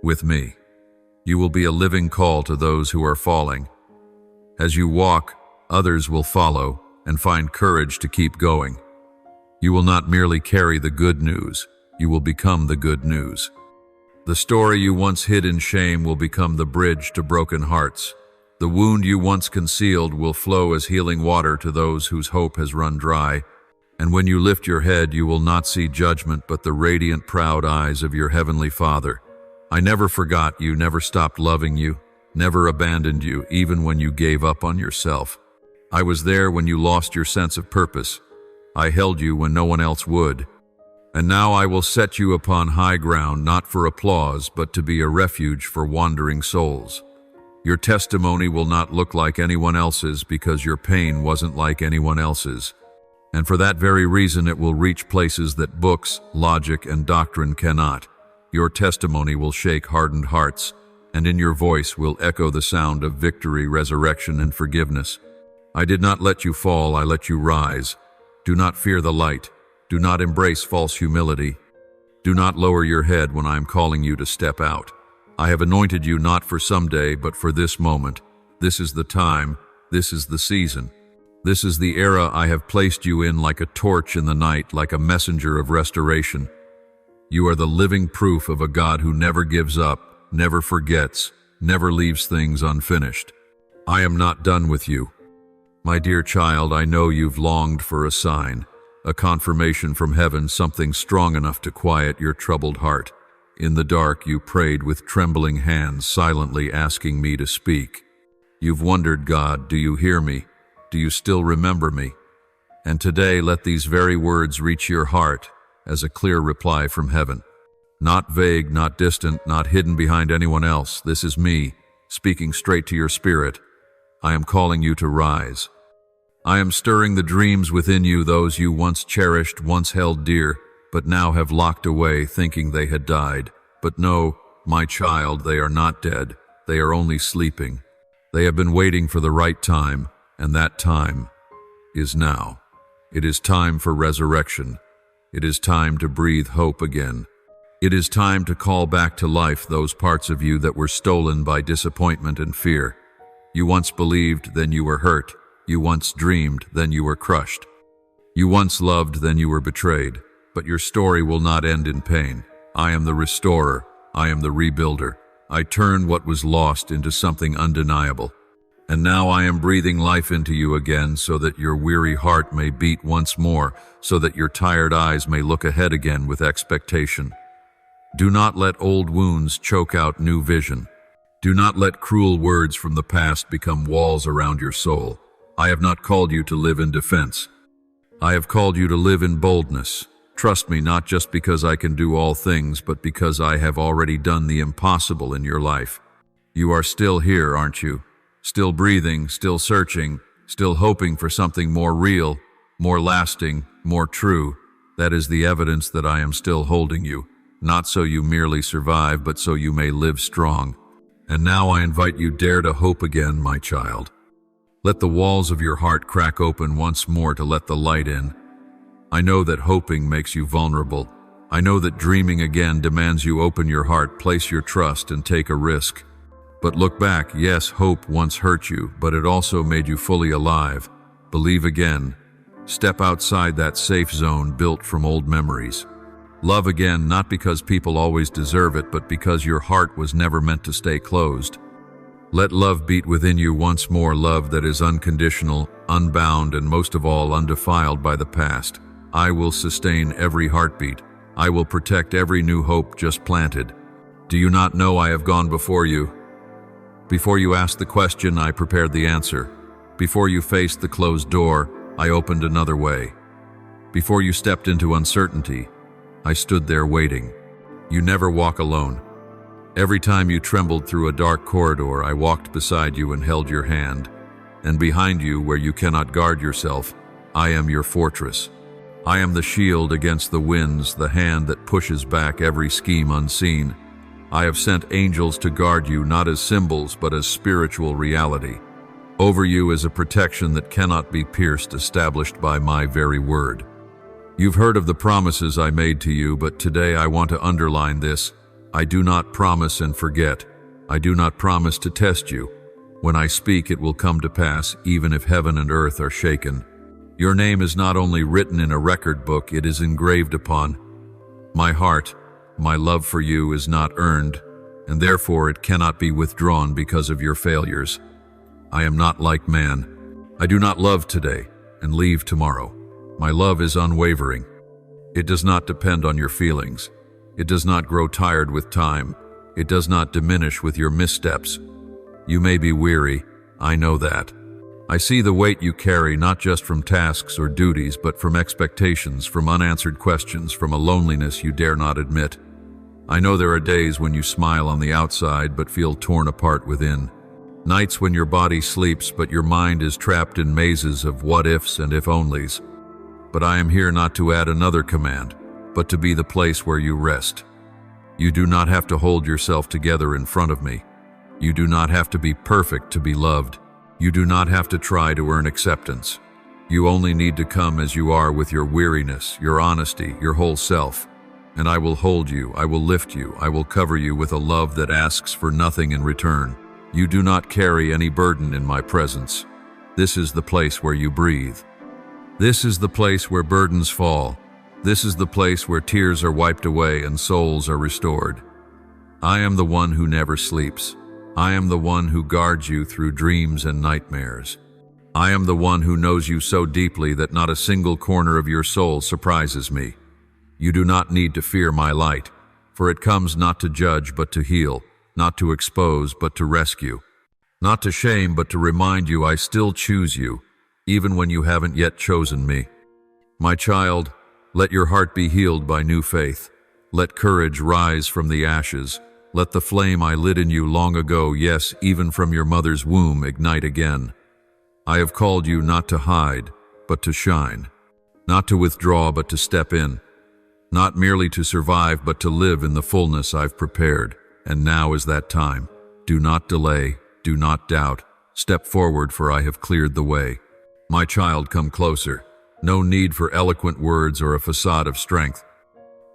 with me. You will be a living call to those who are falling. As you walk, others will follow and find courage to keep going. You will not merely carry the good news, you will become the good news. The story you once hid in shame will become the bridge to broken hearts. The wound you once concealed will flow as healing water to those whose hope has run dry. And when you lift your head, you will not see judgment, but the radiant, proud eyes of your heavenly Father. I never forgot you, never stopped loving you, never abandoned you, even when you gave up on yourself. I was there when you lost your sense of purpose. I held you when no one else would. And now I will set you upon high ground, not for applause, but to be a refuge for wandering souls. Your testimony will not look like anyone else's because your pain wasn't like anyone else's. And for that very reason, it will reach places that books, logic, and doctrine cannot. Your testimony will shake hardened hearts, and in your voice will echo the sound of victory, resurrection, and forgiveness. I did not let you fall, I let you rise. Do not fear the light. Do not embrace false humility. Do not lower your head when I am calling you to step out. I have anointed you not for someday, but for this moment. This is the time. This is the season. This is the era I have placed you in, like a torch in the night, like a messenger of restoration. You are the living proof of a God who never gives up, never forgets, never leaves things unfinished. I am not done with you. My dear child, I know you've longed for a sign, a confirmation from heaven, something strong enough to quiet your troubled heart. In the dark, you prayed with trembling hands, silently asking me to speak. You've wondered, God, do you hear me? Do you still remember me? And today, let these very words reach your heart as a clear reply from heaven. Not vague, not distant, not hidden behind anyone else. This is me, speaking straight to your spirit. I am calling you to rise. I am stirring the dreams within you, those you once cherished, once held dear, but now have locked away, thinking they had died. But no, my child, they are not dead. They are only sleeping. They have been waiting for the right time, and that time is now. It is time for resurrection. It is time to breathe hope again. It is time to call back to life those parts of you that were stolen by disappointment and fear. You once believed, then you were hurt. You once dreamed, then you were crushed. You once loved, then you were betrayed. But your story will not end in pain. I am the restorer. I am the rebuilder. I turn what was lost into something undeniable. And now I am breathing life into you again, so that your weary heart may beat once more, so that your tired eyes may look ahead again with expectation. Do not let old wounds choke out new vision. Do not let cruel words from the past become walls around your soul. I have not called you to live in defense. I have called you to live in boldness. Trust me, not just because I can do all things, but because I have already done the impossible in your life. You are still here, aren't you? Still breathing, still searching, still hoping for something more real. more lasting, more true. That is the evidence that I am still holding you, not so you merely survive, but so you may live strong. And now I invite you, dare to hope again, my child. Let the walls of your heart crack open once more to let the light in. I know that hoping makes you vulnerable. I know that dreaming again demands you open your heart, place your trust, and take a risk. But look back. Yes, hope once hurt you, but it also made you fully alive. Believe again. Step outside that safe zone built from old memories. Love again, not because people always deserve it, but because your heart was never meant to stay closed. Let love beat within you once more, love that is unconditional, unbound, and most of all, undefiled by the past. I will sustain every heartbeat. I will protect every new hope just planted. Do you not know I have gone before you? Before you asked the question, I prepared the answer. Before you faced the closed door, I opened another way. Before you stepped into uncertainty, I stood there waiting. You never walk alone. Every time you trembled through a dark corridor, I walked beside you and held your hand. And behind you, where you cannot guard yourself, I am your fortress. I am the shield against the winds, the hand that pushes back every scheme unseen. I have sent angels to guard you, not as symbols, but as spiritual reality. Over you is a protection that cannot be pierced, established by my very word. You've heard of the promises I made to you, but today I want to underline this. I do not promise and forget. I do not promise to test you. When I speak, it will come to pass, even if heaven and earth are shaken. Your name is not only written in a record book, it is engraved upon my heart. My love for you is not earned, and therefore it cannot be withdrawn because of your failures. I am not like man. I do not love today and leave tomorrow. My love is unwavering. It does not depend on your feelings. It does not grow tired with time. It does not diminish with your missteps. You may be weary, I know that. I see the weight you carry, not just from tasks or duties, but from expectations, from unanswered questions, from a loneliness you dare not admit. I know there are days when you smile on the outside but feel torn apart within. Nights when your body sleeps but your mind is trapped in mazes of what-ifs and if-onlys. But I am here not to add another command, but to be the place where you rest. You do not have to hold yourself together in front of me. You do not have to be perfect to be loved. You do not have to try to earn acceptance. You only need to come as you are, with your weariness, your honesty, your whole self. And I will hold you, I will lift you, I will cover you with a love that asks for nothing in return. You do not carry any burden in my presence. This is the place where you breathe. This is the place where burdens fall. This is the place where tears are wiped away and souls are restored. I am the one who never sleeps. I am the one who guards you through dreams and nightmares. I am the one who knows you so deeply that not a single corner of your soul surprises me. You do not need to fear my light, for it comes not to judge but to heal, not to expose but to rescue, not to shame but to remind you I still choose you, even when you haven't yet chosen me. My child, let your heart be healed by new faith. Let courage rise from the ashes. Let the flame I lit in you long ago, yes, even from your mother's womb, ignite again. I have called you not to hide, but to shine. Not to withdraw, but to step in. Not merely to survive, but to live in the fullness I've prepared. And now is that time. Do not delay, do not doubt. Step forward, for I have cleared the way. My child, come closer. No need for eloquent words or a facade of strength.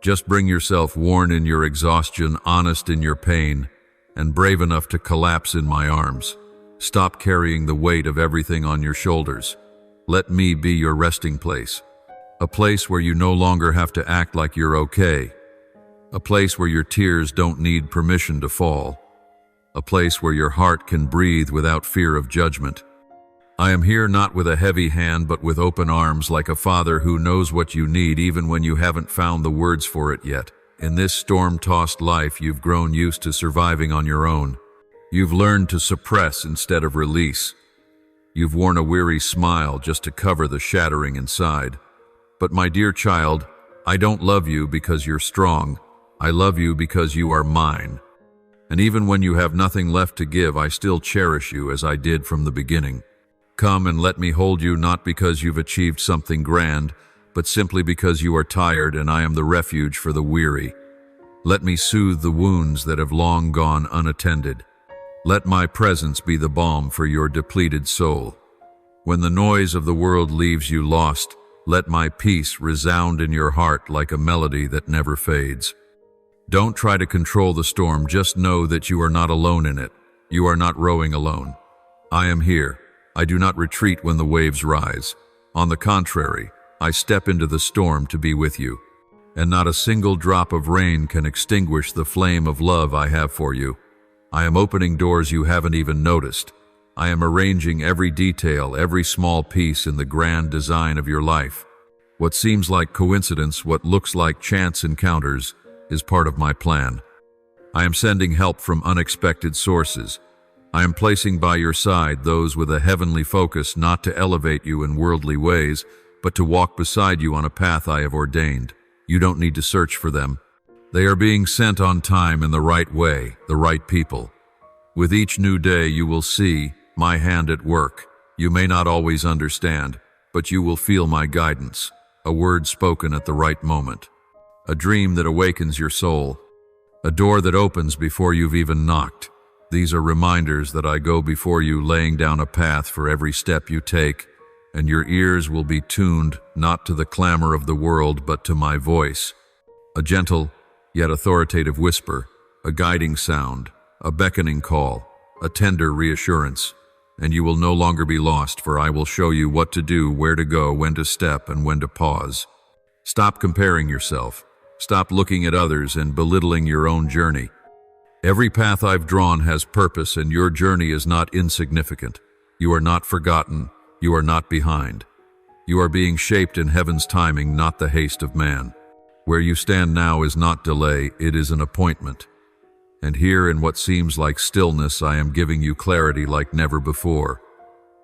Just bring yourself, worn in your exhaustion, honest in your pain, and brave enough to collapse in my arms. Stop carrying the weight of everything on your shoulders. Let me be your resting place. A place where you no longer have to act like you're okay. A place where your tears don't need permission to fall. A place where your heart can breathe without fear of judgment. I am here not with a heavy hand, but with open arms, like a father who knows what you need even when you haven't found the words for it yet. In this storm-tossed life, you've grown used to surviving on your own. You've learned to suppress instead of release. You've worn a weary smile just to cover the shattering inside. But my dear child, I don't love you because you're strong. I love you because you are mine. And even when you have nothing left to give, I still cherish you as I did from the beginning. Come and let me hold you, not because you've achieved something grand, but simply because you are tired and I am the refuge for the weary. Let me soothe the wounds that have long gone unattended. Let my presence be the balm for your depleted soul. When the noise of the world leaves you lost, let my peace resound in your heart like a melody that never fades. Don't try to control the storm, just know that you are not alone in it. You are not rowing alone. I am here. I do not retreat when the waves rise. On the contrary, I step into the storm to be with you. And not a single drop of rain can extinguish the flame of love I have for you. I am opening doors you haven't even noticed. I am arranging every detail, every small piece in the grand design of your life. What seems like coincidence, what looks like chance encounters, is part of my plan. I am sending help from unexpected sources. I am placing by your side those with a heavenly focus, not to elevate you in worldly ways, but to walk beside you on a path I have ordained. You don't need to search for them. They are being sent on time in the right way, the right people. With each new day you will see my hand at work. You may not always understand, but you will feel my guidance, a word spoken at the right moment, a dream that awakens your soul, a door that opens before you've even knocked. These are reminders that I go before you, laying down a path for every step you take, and your ears will be tuned not to the clamor of the world but to my voice, a gentle yet authoritative whisper, a guiding sound, a beckoning call, a tender reassurance. And you will no longer be lost, for I will show you what to do, where to go, when to step, and when to pause. Stop comparing yourself. Stop looking at others and belittling your own journey. Every path I've drawn has purpose, and your journey is not insignificant. You are not forgotten. You are not behind. You are being shaped in heaven's timing, not the haste of man. Where you stand now is not delay, it is an appointment. And here, in what seems like stillness, I am giving you clarity like never before.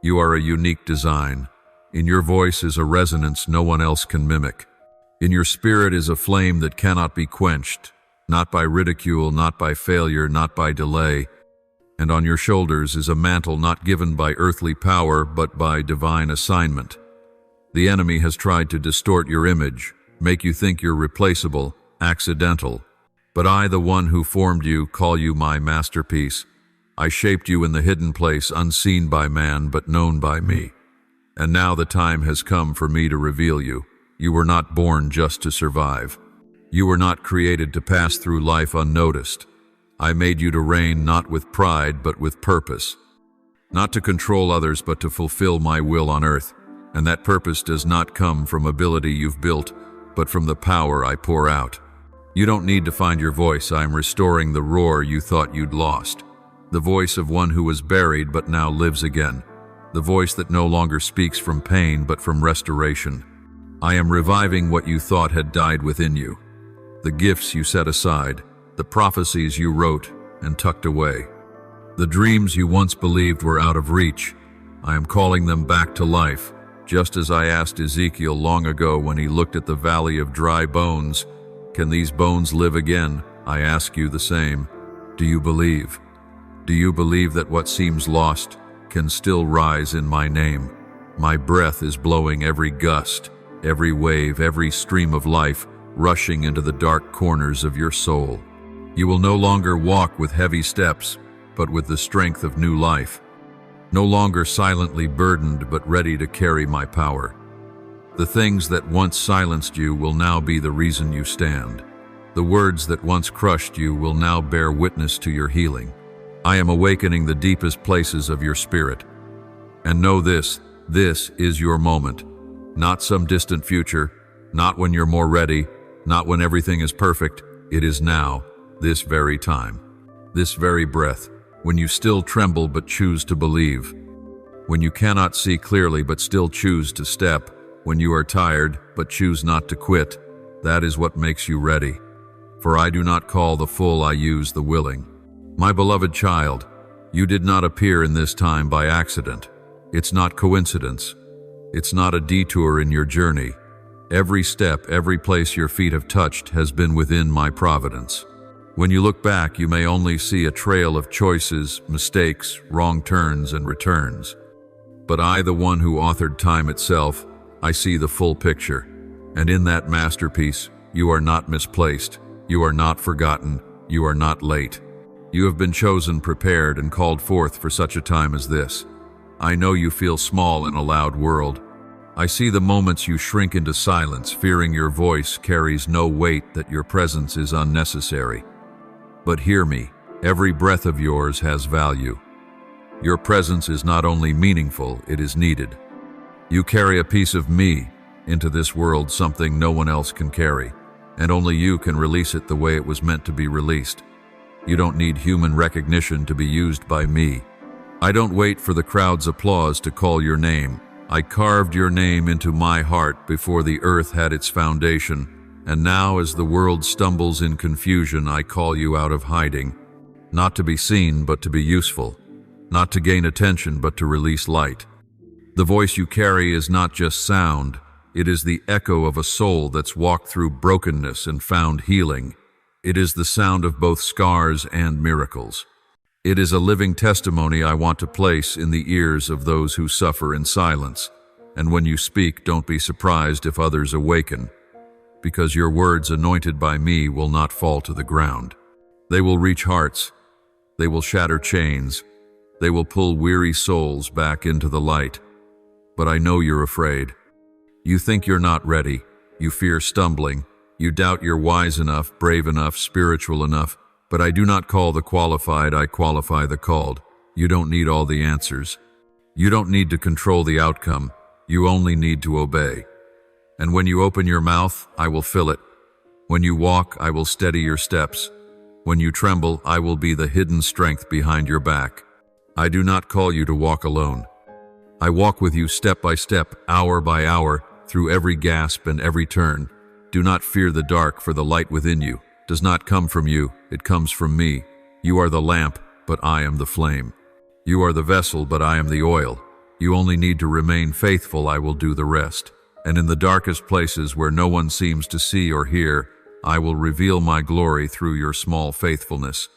You are a unique design. In your voice is a resonance no one else can mimic. In your spirit is a flame that cannot be quenched, not by ridicule, not by failure, not by delay. And on your shoulders is a mantle not given by earthly power, but by divine assignment. The enemy has tried to distort your image, make you think you're replaceable, accidental. But I, the one who formed you, call you my masterpiece. I shaped you in the hidden place, unseen by man, but known by me. And now the time has come for me to reveal you. You were not born just to survive. You were not created to pass through life unnoticed. I made you to reign not with pride, but with purpose. Not to control others, but to fulfill my will on earth. And that purpose does not come from ability you've built, but from the power I pour out. You don't need to find your voice. I am restoring the roar you thought you'd lost. The voice of one who was buried but now lives again. The voice that no longer speaks from pain but from restoration. I am reviving what you thought had died within you. The gifts you set aside, the prophecies you wrote and tucked away. The dreams you once believed were out of reach. I am calling them back to life, just as I asked Ezekiel long ago when he looked at the valley of dry bones. Can these bones live again? I ask you the same. Do you believe? Do you believe that what seems lost can still rise in my name? My breath is blowing every gust, every wave, every stream of life, rushing into the dark corners of your soul. You will no longer walk with heavy steps, but with the strength of new life. No longer silently burdened, but ready to carry my power. The things that once silenced you will now be the reason you stand. The words that once crushed you will now bear witness to your healing. I am awakening the deepest places of your spirit. And know this is your moment. Not some distant future, not when you're more ready, not when everything is perfect. It is now, this very time, this very breath, when you still tremble but choose to believe, when you cannot see clearly but still choose to step, when you are tired but choose not to quit. That is what makes you ready. For I do not call the full, I use the willing. My beloved child, you did not appear in this time by accident. It's not coincidence. It's not a detour in your journey. Every step, every place your feet have touched has been within my providence. When you look back, you may only see a trail of choices, mistakes, wrong turns, and returns. But I, the one who authored time itself, I see the full picture. And in that masterpiece, you are not misplaced, you are not forgotten, you are not late. You have been chosen, prepared, and called forth for such a time as this. I know you feel small in a loud world. I see the moments you shrink into silence, fearing your voice carries no weight, that your presence is unnecessary. But hear me, every breath of yours has value. Your presence is not only meaningful, it is needed. You carry a piece of me into this world, something no one else can carry, and only you can release it the way it was meant to be released. You don't need human recognition to be used by me. I don't wait for the crowd's applause to call your name. I carved your name into my heart before the earth had its foundation, and now as the world stumbles in confusion, I call you out of hiding, not to be seen but to be useful, not to gain attention but to release light. The voice you carry is not just sound, it is the echo of a soul that's walked through brokenness and found healing. It is the sound of both scars and miracles. It is a living testimony I want to place in the ears of those who suffer in silence. And when you speak, don't be surprised if others awaken, because your words anointed by me will not fall to the ground. They will reach hearts. They will shatter chains. They will pull weary souls back into the light. But I know you're afraid. You think you're not ready. You fear stumbling. You doubt you're wise enough, brave enough, spiritual enough. But I do not call the qualified, I qualify the called. You don't need all the answers. You don't need to control the outcome. You only need to obey. And when you open your mouth, I will fill it. When you walk, I will steady your steps. When you tremble, I will be the hidden strength behind your back. I do not call you to walk alone. I walk with you step by step, hour by hour, through every gasp and every turn. Do not fear the dark, for the light within you does not come from you, it comes from me. You are the lamp, but I am the flame. You are the vessel, but I am the oil. You only need to remain faithful, I will do the rest. And in the darkest places where no one seems to see or hear, I will reveal my glory through your small faithfulness.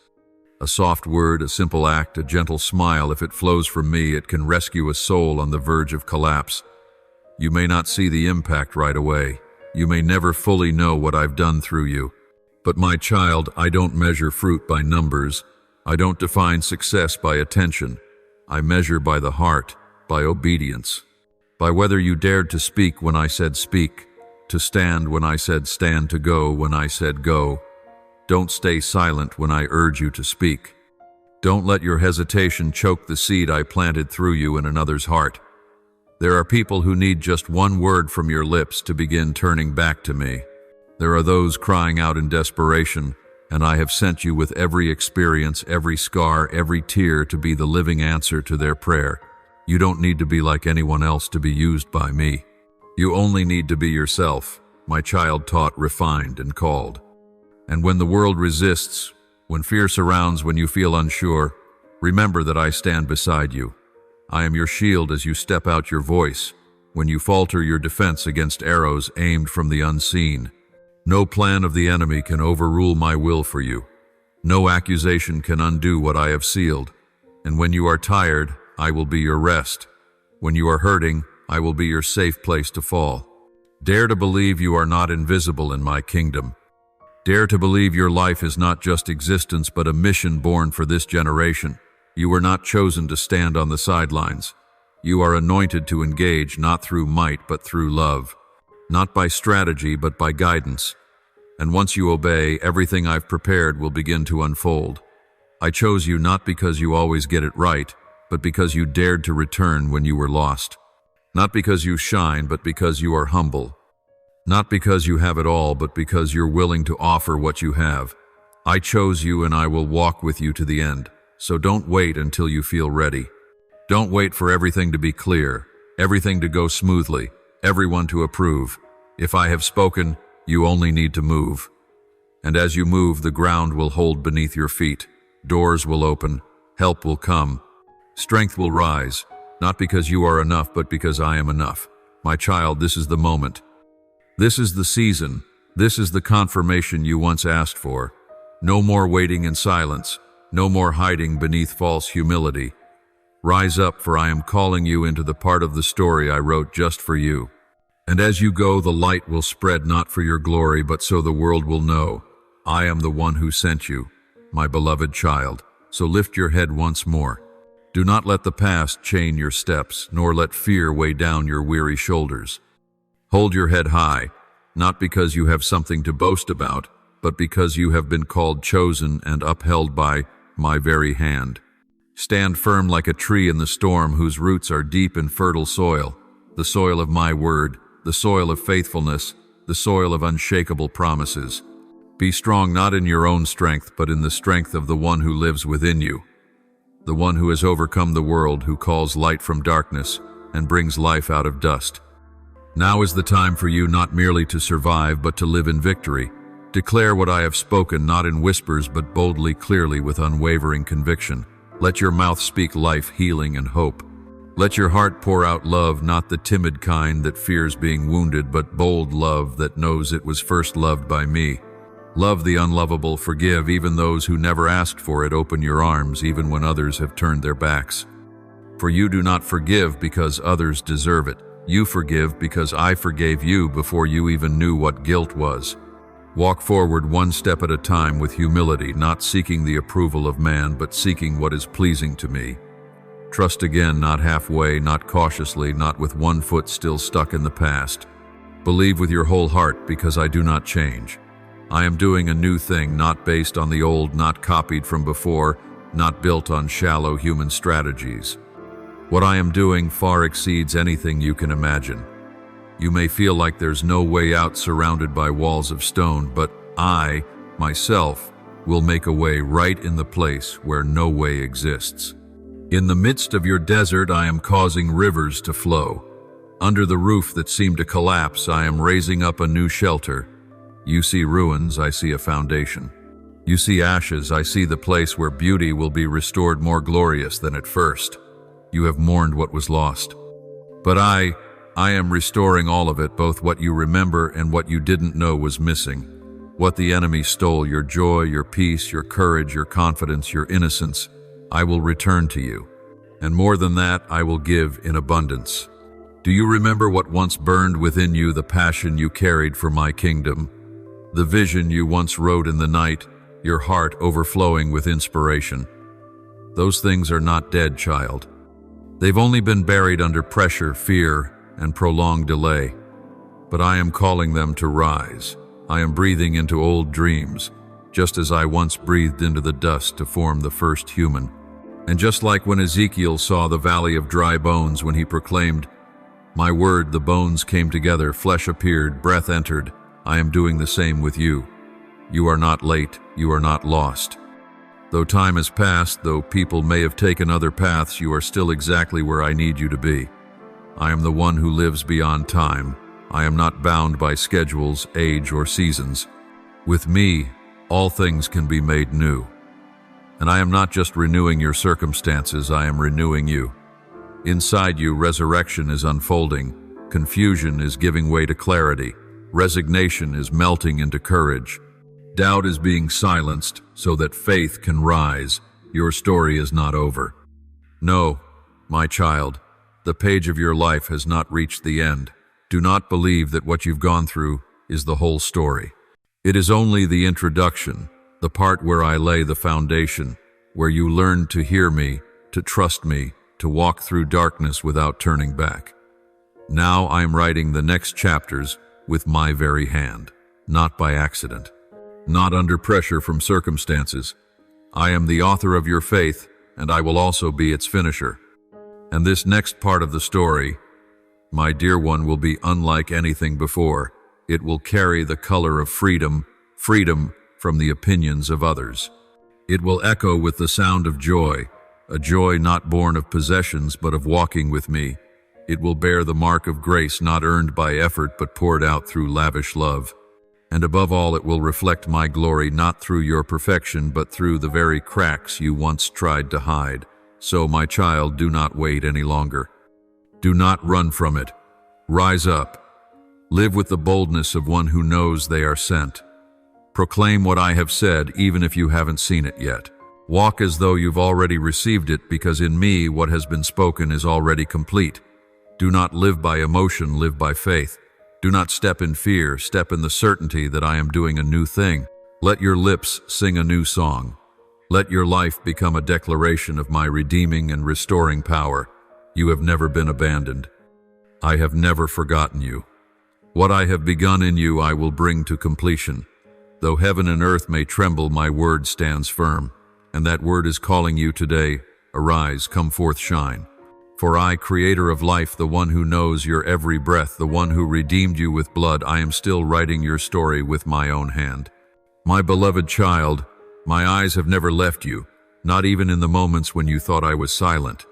A soft word, a simple act, a gentle smile, if it flows from me, it can rescue a soul on the verge of collapse. You may not see the impact right away. You may never fully know what I've done through you. But my child, I don't measure fruit by numbers. I don't define success by attention. I measure by the heart, by obedience, by whether you dared to speak when I said speak, to stand when I said stand, to go when I said go. Don't stay silent when I urge you to speak. Don't let your hesitation choke the seed I planted through you in another's heart. There are people who need just one word from your lips to begin turning back to me. There are those crying out in desperation, and I have sent you with every experience, every scar, every tear to be the living answer to their prayer. You don't need to be like anyone else to be used by me. You only need to be yourself, my child taught, refined, and called. And when the world resists, when fear surrounds, when you feel unsure, remember that I stand beside you. I am your shield as you step out your voice, when you falter your defense against arrows aimed from the unseen. No plan of the enemy can overrule my will for you. No accusation can undo what I have sealed. And when you are tired, I will be your rest. When you are hurting, I will be your safe place to fall. Dare to believe you are not invisible in my kingdom. Dare to believe your life is not just existence but a mission born for this generation. You were not chosen to stand on the sidelines. You are anointed to engage not through might but through love. Not by strategy, but by guidance. And once you obey, everything I've prepared will begin to unfold. I chose you not because you always get it right, but because you dared to return when you were lost. Not because you shine, but because you are humble. Not because you have it all, but because you're willing to offer what you have. I chose you and I will walk with you to the end. So don't wait until you feel ready. Don't wait for everything to be clear, everything to go smoothly, everyone to approve. If I have spoken, you only need to move. And as you move, the ground will hold beneath your feet. Doors will open, help will come, strength will rise, not because you are enough, but because I am enough. My child, this is the moment. This is the season. This is the confirmation you once asked for. No more waiting in silence. No more hiding beneath false humility. Rise up, for I am calling you into the part of the story I wrote just for you. And as you go, the light will spread not for your glory, but so the world will know I am the one who sent you, my beloved child. So lift your head once more. Do not let the past chain your steps, nor let fear weigh down your weary shoulders. Hold your head high, not because you have something to boast about, but because you have been called, chosen, and upheld by my very hand. Stand firm like a tree in the storm, whose roots are deep in fertile soil, the soil of my word, the soil of faithfulness, the soil of unshakable promises. Be strong not in your own strength, but in the strength of the one who lives within you, the one who has overcome the world, who calls light from darkness and brings life out of dust. Now is the time for you not merely to survive, but to live in victory. Declare what I have spoken, not in whispers, but boldly, clearly, with unwavering conviction. Let your mouth speak life, healing, and hope. Let your heart pour out love, not the timid kind that fears being wounded, but bold love that knows it was first loved by me. Love the unlovable, forgive even those who never asked for it, open your arms even when others have turned their backs. For you do not forgive because others deserve it. You forgive because I forgave you before you even knew what guilt was. Walk forward one step at a time with humility, not seeking the approval of man, but seeking what is pleasing to me. Trust again, not halfway, not cautiously, not with one foot still stuck in the past. Believe with your whole heart, because I do not change. I am doing a new thing, not based on the old, not copied from before, not built on shallow human strategies. What I am doing far exceeds anything you can imagine. You may feel like there's no way out, surrounded by walls of stone, but I, myself, will make a way right in the place where no way exists. In the midst of your desert, I am causing rivers to flow. Under the roof that seemed to collapse, I am raising up a new shelter. You see ruins, I see a foundation. You see ashes, I see the place where beauty will be restored, more glorious than at first. You have mourned what was lost. But I am restoring all of it, both what you remember and what you didn't know was missing. What the enemy stole, your joy, your peace, your courage, your confidence, your innocence, I will return to you. And more than that, I will give in abundance. Do you remember what once burned within you, the passion you carried for my kingdom? The vision you once wrote in the night, your heart overflowing with inspiration. Those things are not dead, child. They've only been buried under pressure, fear, and prolonged delay. But I am calling them to rise. I am breathing into old dreams, just as I once breathed into the dust to form the first human. And just like when Ezekiel saw the valley of dry bones, when he proclaimed, "My word," the bones came together, flesh appeared, breath entered. I am doing the same with you. You are not late, you are not lost. Though time has passed, though people may have taken other paths, you are still exactly where I need you to be. I am the one who lives beyond time. I am not bound by schedules, age, or seasons. With me, all things can be made new. And I am not just renewing your circumstances, I am renewing you. Inside you, resurrection is unfolding. Confusion is giving way to clarity. Resignation is melting into courage. Doubt is being silenced so that faith can rise. Your story is not over. No, my child, the page of your life has not reached the end. Do not believe that what you've gone through is the whole story. It is only the introduction, the part where I lay the foundation, where you learn to hear me, to trust me, to walk through darkness without turning back. Now I am writing the next chapters with my very hand, not by accident, not under pressure from circumstances. I am the author of your faith, and I will also be its finisher. And this next part of the story, my dear one, will be unlike anything before. It will carry the color of freedom, freedom from the opinions of others. It will echo with the sound of joy, a joy not born of possessions but of walking with me. It will bear the mark of grace, not earned by effort but poured out through lavish love. And above all, it will reflect my glory, not through your perfection but through the very cracks you once tried to hide. So, my child, do not wait any longer. Do not run from it. Rise up. Live with the boldness of one who knows they are sent. Proclaim what I have said, even if you haven't seen it yet. Walk as though you've already received it, because in me what has been spoken is already complete. Do not live by emotion, live by faith. Do not step in fear, step in the certainty that I am doing a new thing. Let your lips sing a new song. Let your life become a declaration of my redeeming and restoring power. You have never been abandoned. I have never forgotten you. What I have begun in you I will bring to completion. Though heaven and earth may tremble, my word stands firm. And that word is calling you today. Arise, come forth, shine. For I, creator of life, the one who knows your every breath, the one who redeemed you with blood, I am still writing your story with my own hand. My beloved child, my eyes have never left you, not even in the moments when you thought I was silent.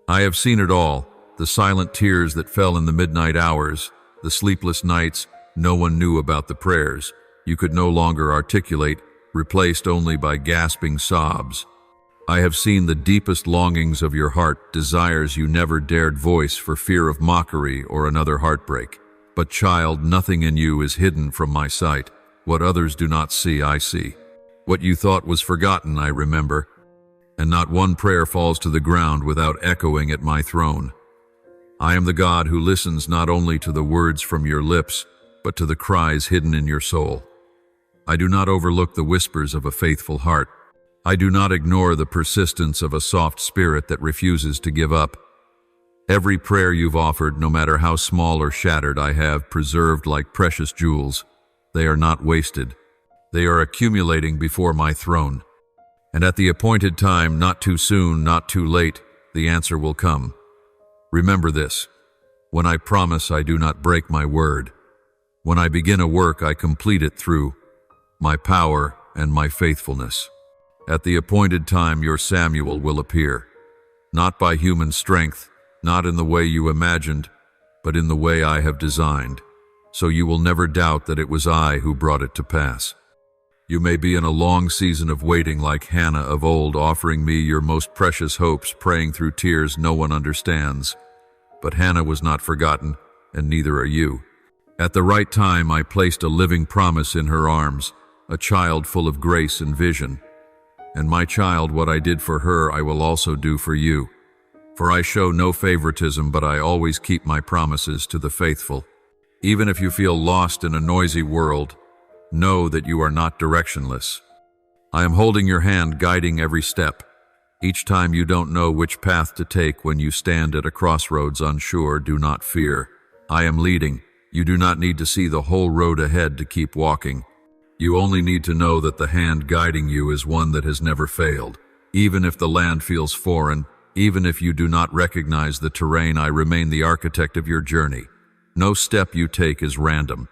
I have seen it all, the silent tears that fell in the midnight hours, the sleepless nights no one knew about, the prayers you could no longer articulate, replaced only by gasping sobs. I have seen the deepest longings of your heart, desires you never dared voice for fear of mockery or another heartbreak. But child, nothing in you is hidden from my sight. What others do not see, I see. What you thought was forgotten, I remember. And not one prayer falls to the ground without echoing at my throne. I am the God who listens not only to the words from your lips, but to the cries hidden in your soul. I do not overlook the whispers of a faithful heart. I do not ignore the persistence of a soft spirit that refuses to give up. Every prayer you've offered, no matter how small or shattered, I have preserved like precious jewels. They are not wasted. They are accumulating before my throne. And at the appointed time, not too soon, not too late, the answer will come. Remember this. When I promise, I do not break my word. When I begin a work, I complete it through my power and my faithfulness. At the appointed time, your Samuel will appear, not by human strength, not in the way you imagined, but in the way I have designed, so you will never doubt that it was I who brought it to pass. You may be in a long season of waiting like Hannah of old, offering me your most precious hopes, praying through tears no one understands. But Hannah was not forgotten, and neither are you. At the right time, I placed a living promise in her arms, a child full of grace and vision. And my child, what I did for her, I will also do for you. For I show no favoritism, but I always keep my promises to the faithful. Even if you feel lost in a noisy world, know that you are not directionless. I am holding your hand, guiding every step. Each time you don't know which path to take, when you stand at a crossroads unsure, do not fear. I am leading. You do not need to see the whole road ahead to keep walking. You only need to know that the hand guiding you is one that has never failed. Even if the land feels foreign, even if you do not recognize the terrain, I remain the architect of your journey. No step you take is random.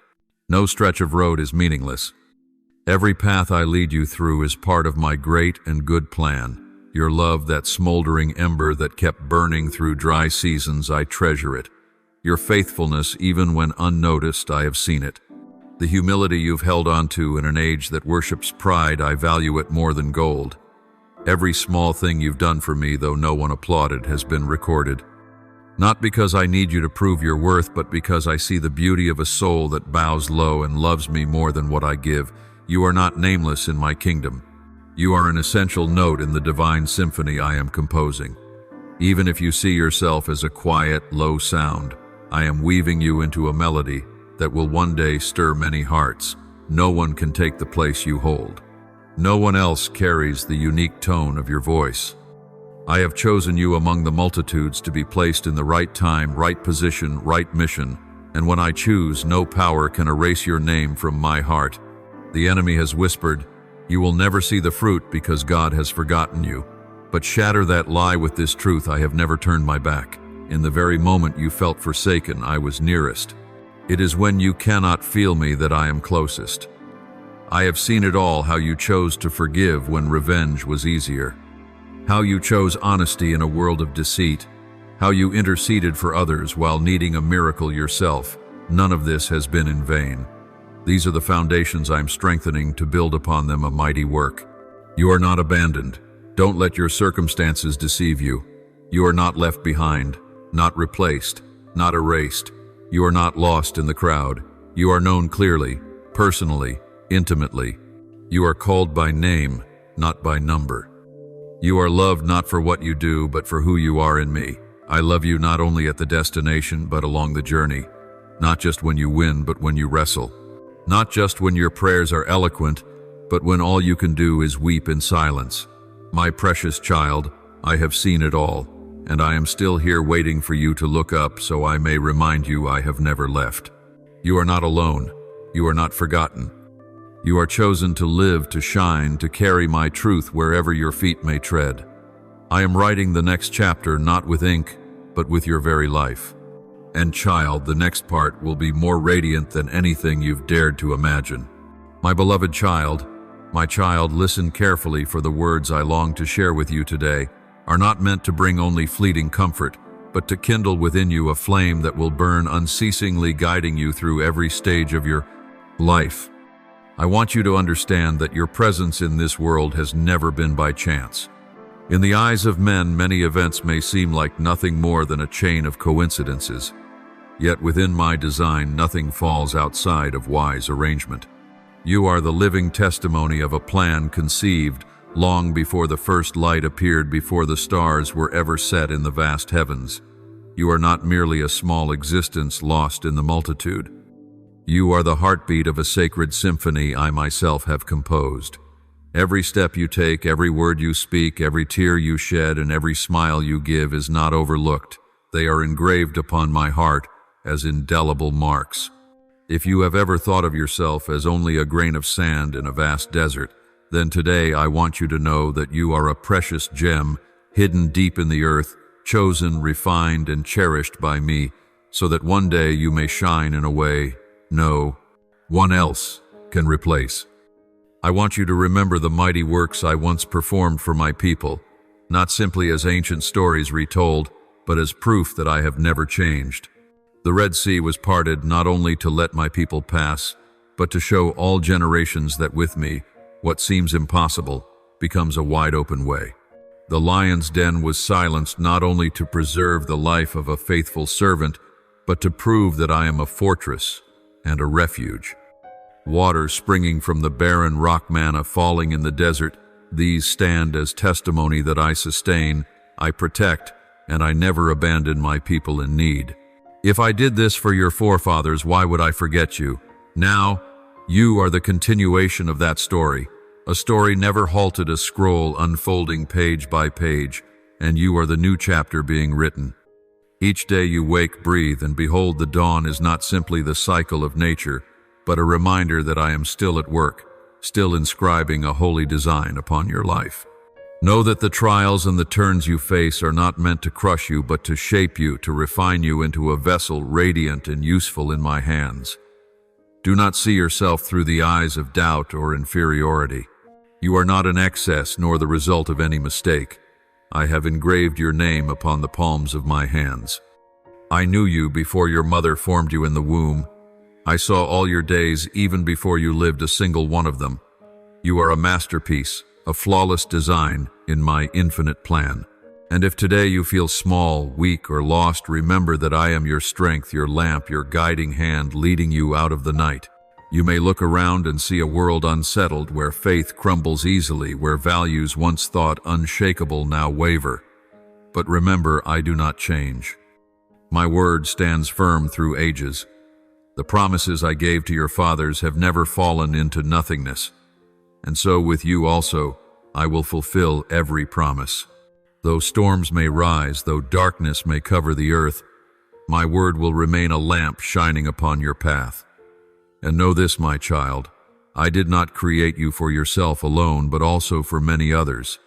No stretch of road is meaningless. Every path I lead you through is part of my great and good plan. Your love, that smoldering ember that kept burning through dry seasons, I treasure it. Your faithfulness, even when unnoticed, I have seen it. The humility you've held on to in an age that worships pride, I value it more than gold. Every small thing you've done for me, though no one applauded, has been recorded. Not because I need you to prove your worth, but because I see the beauty of a soul that bows low and loves me more than what I give. You are not nameless in my kingdom. You are an essential note in the divine symphony I am composing. Even if you see yourself as a quiet, low sound, I am weaving you into a melody that will one day stir many hearts. No one can take the place you hold. No one else carries the unique tone of your voice. I have chosen you among the multitudes to be placed in the right time, right position, right mission, and when I choose, no power can erase your name from my heart. The enemy has whispered, "You will never see the fruit because God has forgotten you." But shatter that lie with this truth: I have never turned my back. In the very moment you felt forsaken, I was nearest. It is when you cannot feel me that I am closest. I have seen it all, how you chose to forgive when revenge was easier. How you chose honesty in a world of deceit. How you interceded for others while needing a miracle yourself. None of this has been in vain. These are the foundations I'm strengthening to build upon them a mighty work. You are not abandoned. Don't let your circumstances deceive you. You are not left behind, not replaced, not erased. You are not lost in the crowd. You are known clearly, personally, intimately. You are called by name, not by number. You are loved not for what you do, but for who you are in me. I love you not only at the destination, but along the journey. Not just when you win, but when you wrestle. Not just when your prayers are eloquent, but when all you can do is weep in silence. My precious child, I have seen it all, and I am still here waiting for you to look up so I may remind you I have never left. You are not alone. You are not forgotten. You are chosen to live, to shine, to carry my truth wherever your feet may tread. I am writing the next chapter not with ink, but with your very life. And child, the next part will be more radiant than anything you've dared to imagine. My beloved child, my child, listen carefully, for the words I long to share with you today are not meant to bring only fleeting comfort, but to kindle within you a flame that will burn unceasingly, guiding you through every stage of your life. I want you to understand that your presence in this world has never been by chance. In the eyes of men, many events may seem like nothing more than a chain of coincidences. Yet within my design, nothing falls outside of wise arrangement. You are the living testimony of a plan conceived long before the first light appeared, before the stars were ever set in the vast heavens. You are not merely a small existence lost in the multitude. You are the heartbeat of a sacred symphony I myself have composed. Every step you take, every word you speak, every tear you shed, and every smile you give is not overlooked. They are engraved upon my heart as indelible marks. If you have ever thought of yourself as only a grain of sand in a vast desert, then today I want you to know that you are a precious gem hidden deep in the earth, chosen, refined, and cherished by me, so that one day you may shine in a way no one else can replace. I want you to remember the mighty works I once performed for my people, not simply as ancient stories retold, but as proof that I have never changed. The Red Sea was parted not only to let my people pass, but to show all generations that with me, what seems impossible becomes a wide-open way. The lion's den was silenced not only to preserve the life of a faithful servant, but to prove that I am a fortress and a refuge. Water springing from the barren rock, manna falling in the desert, these stand as testimony that I sustain, I protect, and I never abandon my people in need. If I did this for your forefathers, why would I forget you? Now, you are the continuation of that story, a story never halted, a scroll unfolding page by page, and you are the new chapter being written. Each day you wake, breathe, and behold, the dawn is not simply the cycle of nature, but a reminder that I am still at work, still inscribing a holy design upon your life. Know that the trials and the turns you face are not meant to crush you, but to shape you, to refine you into a vessel radiant and useful in my hands. Do not see yourself through the eyes of doubt or inferiority. You are not an excess nor the result of any mistake. I have engraved your name upon the palms of my hands. I knew you before your mother formed you in the womb. I saw all your days even before you lived a single one of them. You are a masterpiece, a flawless design in my infinite plan. And if today you feel small, weak, or lost, remember that I am your strength, your lamp, your guiding hand leading you out of the night. You may look around and see a world unsettled, where faith crumbles easily, where values once thought unshakable now waver. But remember, I do not change. My word stands firm through ages. The promises I gave to your fathers have never fallen into nothingness. And so with you also, I will fulfill every promise. Though storms may rise, though darkness may cover the earth, my word will remain a lamp shining upon your path. And know this, my child, I did not create you for yourself alone, but also for many others.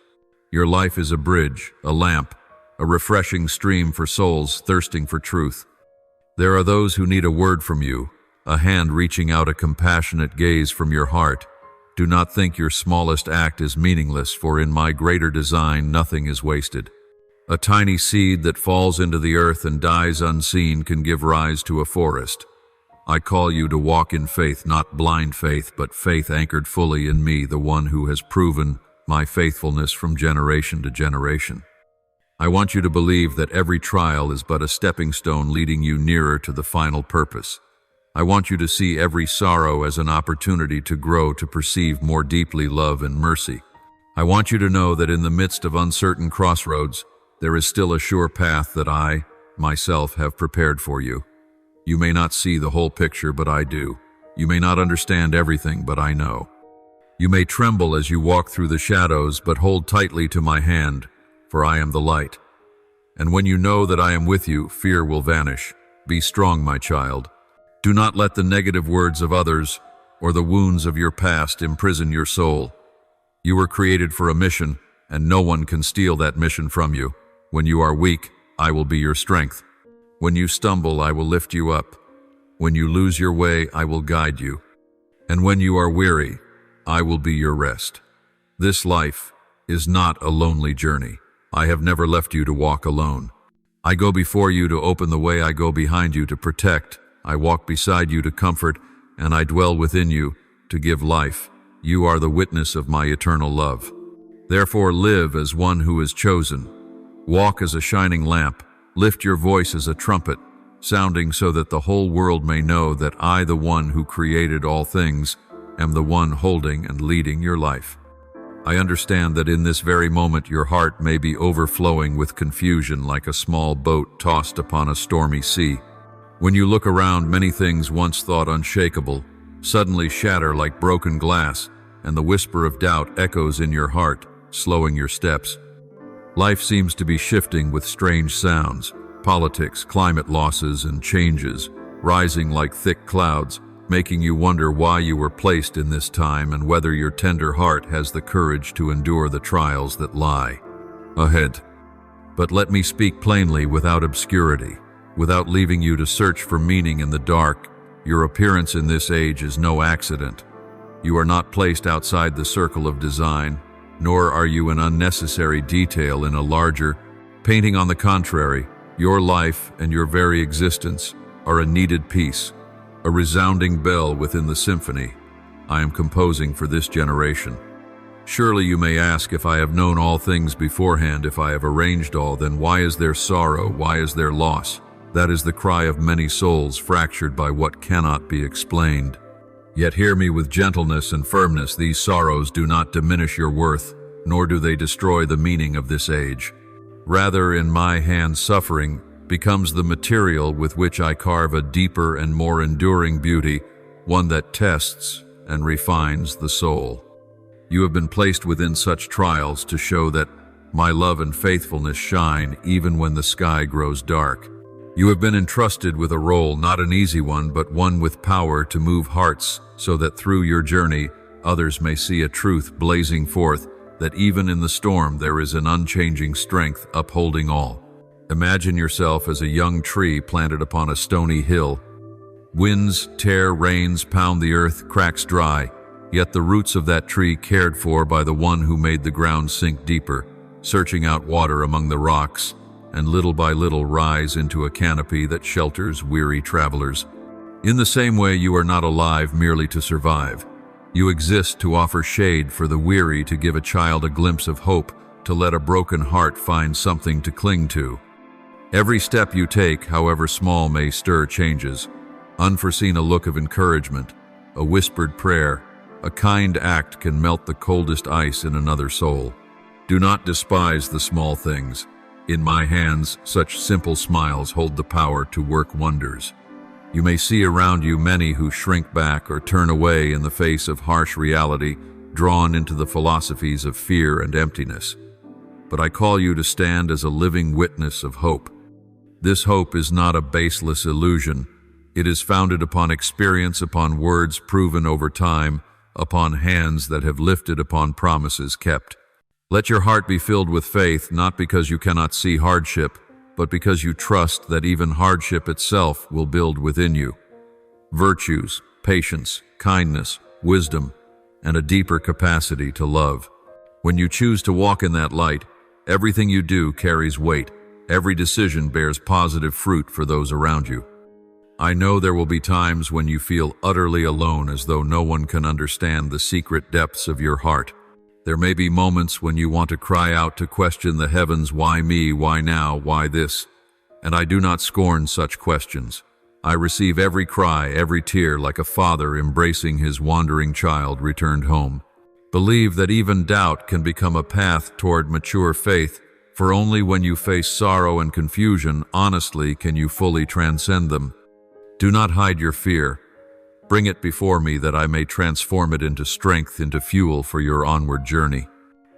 Your life is a bridge, a lamp, a refreshing stream for souls thirsting for truth. There are those who need a word from you, a hand reaching out, a compassionate gaze from your heart. Do not think your smallest act is meaningless, for in my greater design nothing is wasted. A tiny seed that falls into the earth and dies unseen can give rise to a forest. I call you to walk in faith, not blind faith, but faith anchored fully in me, the one who has proven my faithfulness from generation to generation. I want you to believe that every trial is but a stepping stone leading you nearer to the final purpose. I want you to see every sorrow as an opportunity to grow, to perceive more deeply love and mercy. I want you to know that in the midst of uncertain crossroads, there is still a sure path that I, myself, have prepared for you. You may not see the whole picture, but I do. You may not understand everything, but I know. You may tremble as you walk through the shadows, but hold tightly to my hand, for I am the light. And when you know that I am with you, fear will vanish. Be strong, my child. Do not let the negative words of others or the wounds of your past imprison your soul. You were created for a mission, and no one can steal that mission from you. When you are weak, I will be your strength. When you stumble, I will lift you up. When you lose your way, I will guide you. And when you are weary, I will be your rest. This life is not a lonely journey. I have never left you to walk alone. I go before you to open the way. I go behind you to protect. I walk beside you to comfort, and I dwell within you to give life. You are the witness of my eternal love. Therefore live as one who is chosen. Walk as a shining lamp. Lift your voice as a trumpet, sounding so that the whole world may know that I, the one who created all things, am the one holding and leading your life. I understand that in this very moment your heart may be overflowing with confusion like a small boat tossed upon a stormy sea. When you look around, many things once thought unshakable suddenly shatter like broken glass, and the whisper of doubt echoes in your heart, slowing your steps. Life seems to be shifting with strange sounds, politics, climate losses, and changes, rising like thick clouds, making you wonder why you were placed in this time and whether your tender heart has the courage to endure the trials that lie ahead. But let me speak plainly without obscurity, without leaving you to search for meaning in the dark. Your appearance in this age is no accident. You are not placed outside the circle of design, nor are you an unnecessary detail in a larger painting. On the contrary, your life and your very existence are a needed piece, a resounding bell within the symphony I am composing for this generation. Surely you may ask, if I have known all things beforehand, if I have arranged all, then why is there sorrow, why is there loss? That is the cry of many souls fractured by what cannot be explained. Yet hear me with gentleness and firmness. These sorrows do not diminish your worth, nor do they destroy the meaning of this age. Rather, in my hand, suffering becomes the material with which I carve a deeper and more enduring beauty, one that tests and refines the soul. You have been placed within such trials to show that my love and faithfulness shine even when the sky grows dark. You have been entrusted with a role, not an easy one, but one with power to move hearts, so that through your journey, others may see a truth blazing forth, that even in the storm there is an unchanging strength upholding all. Imagine yourself as a young tree planted upon a stony hill. Winds tear, rains pound the earth, cracks dry, yet the roots of that tree cared for by the one who made the ground sink deeper, searching out water among the rocks, and little by little rise into a canopy that shelters weary travelers. In the same way, you are not alive merely to survive. You exist to offer shade for the weary, to give a child a glimpse of hope, to let a broken heart find something to cling to. Every step you take, however small, may stir changes. Unforeseen, a look of encouragement, a whispered prayer, a kind act can melt the coldest ice in another soul. Do not despise the small things. In my hands, such simple smiles hold the power to work wonders. You may see around you many who shrink back or turn away in the face of harsh reality, drawn into the philosophies of fear and emptiness. But I call you to stand as a living witness of hope. This hope is not a baseless illusion. It is founded upon experience, upon words proven over time, upon hands that have lifted, upon promises kept. Let your heart be filled with faith, not because you cannot see hardship, but because you trust that even hardship itself will build within you virtues, patience, kindness, wisdom, and a deeper capacity to love. When you choose to walk in that light, everything you do carries weight. Every decision bears positive fruit for those around you. I know there will be times when you feel utterly alone, as though no one can understand the secret depths of your heart. There may be moments when you want to cry out, to question the heavens, why me, why now, why this? And I do not scorn such questions. I receive every cry, every tear, like a father embracing his wandering child returned home. Believe that even doubt can become a path toward mature faith, for only when you face sorrow and confusion honestly can you fully transcend them. Do not hide your fear. Bring it before me that I may transform it into strength, into fuel for your onward journey.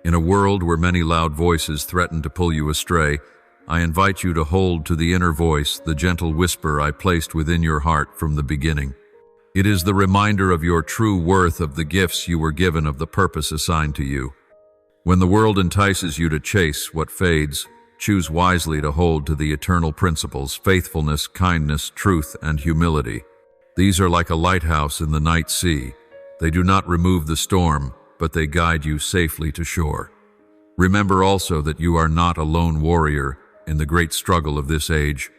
In a world where many loud voices threaten to pull you astray, I invite you to hold to the inner voice, the gentle whisper I placed within your heart from the beginning. It is the reminder of your true worth, of the gifts you were given, of the purpose assigned to you. When the world entices you to chase what fades, choose wisely to hold to the eternal principles: faithfulness, kindness, truth, and humility. These are like a lighthouse in the night sea. They do not remove the storm, but they guide you safely to shore. Remember also that you are not a lone warrior in the great struggle of this age.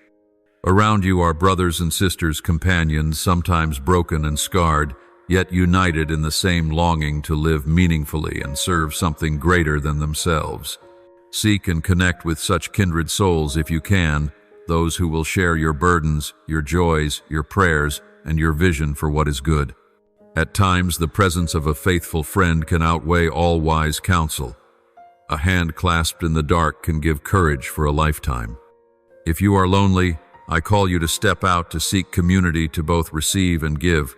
Around you are brothers and sisters, companions, sometimes broken and scarred, yet united in the same longing to live meaningfully and serve something greater than themselves. Seek and connect with such kindred souls if you can, those who will share your burdens, your joys, your prayers, and your vision for what is good. At times, the presence of a faithful friend can outweigh all wise counsel. A hand clasped in the dark can give courage for a lifetime. If you are lonely, I call you to step out, to seek community, to both receive and give.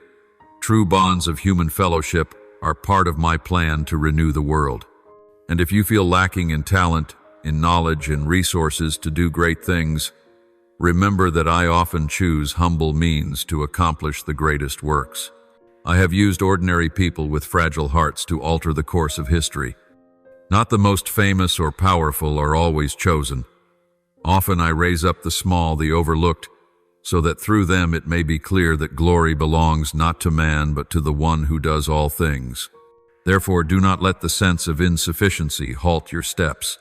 True bonds of human fellowship are part of my plan to renew the world. And if you feel lacking in talent, in knowledge, in resources to do great things, remember that I often choose humble means to accomplish the greatest works. I have used ordinary people with fragile hearts to alter the course of history. Not the most famous or powerful are always chosen. Often I raise up the small, the overlooked, so that through them it may be clear that glory belongs not to man but to the one who does all things. Therefore, do not let the sense of insufficiency halt your steps.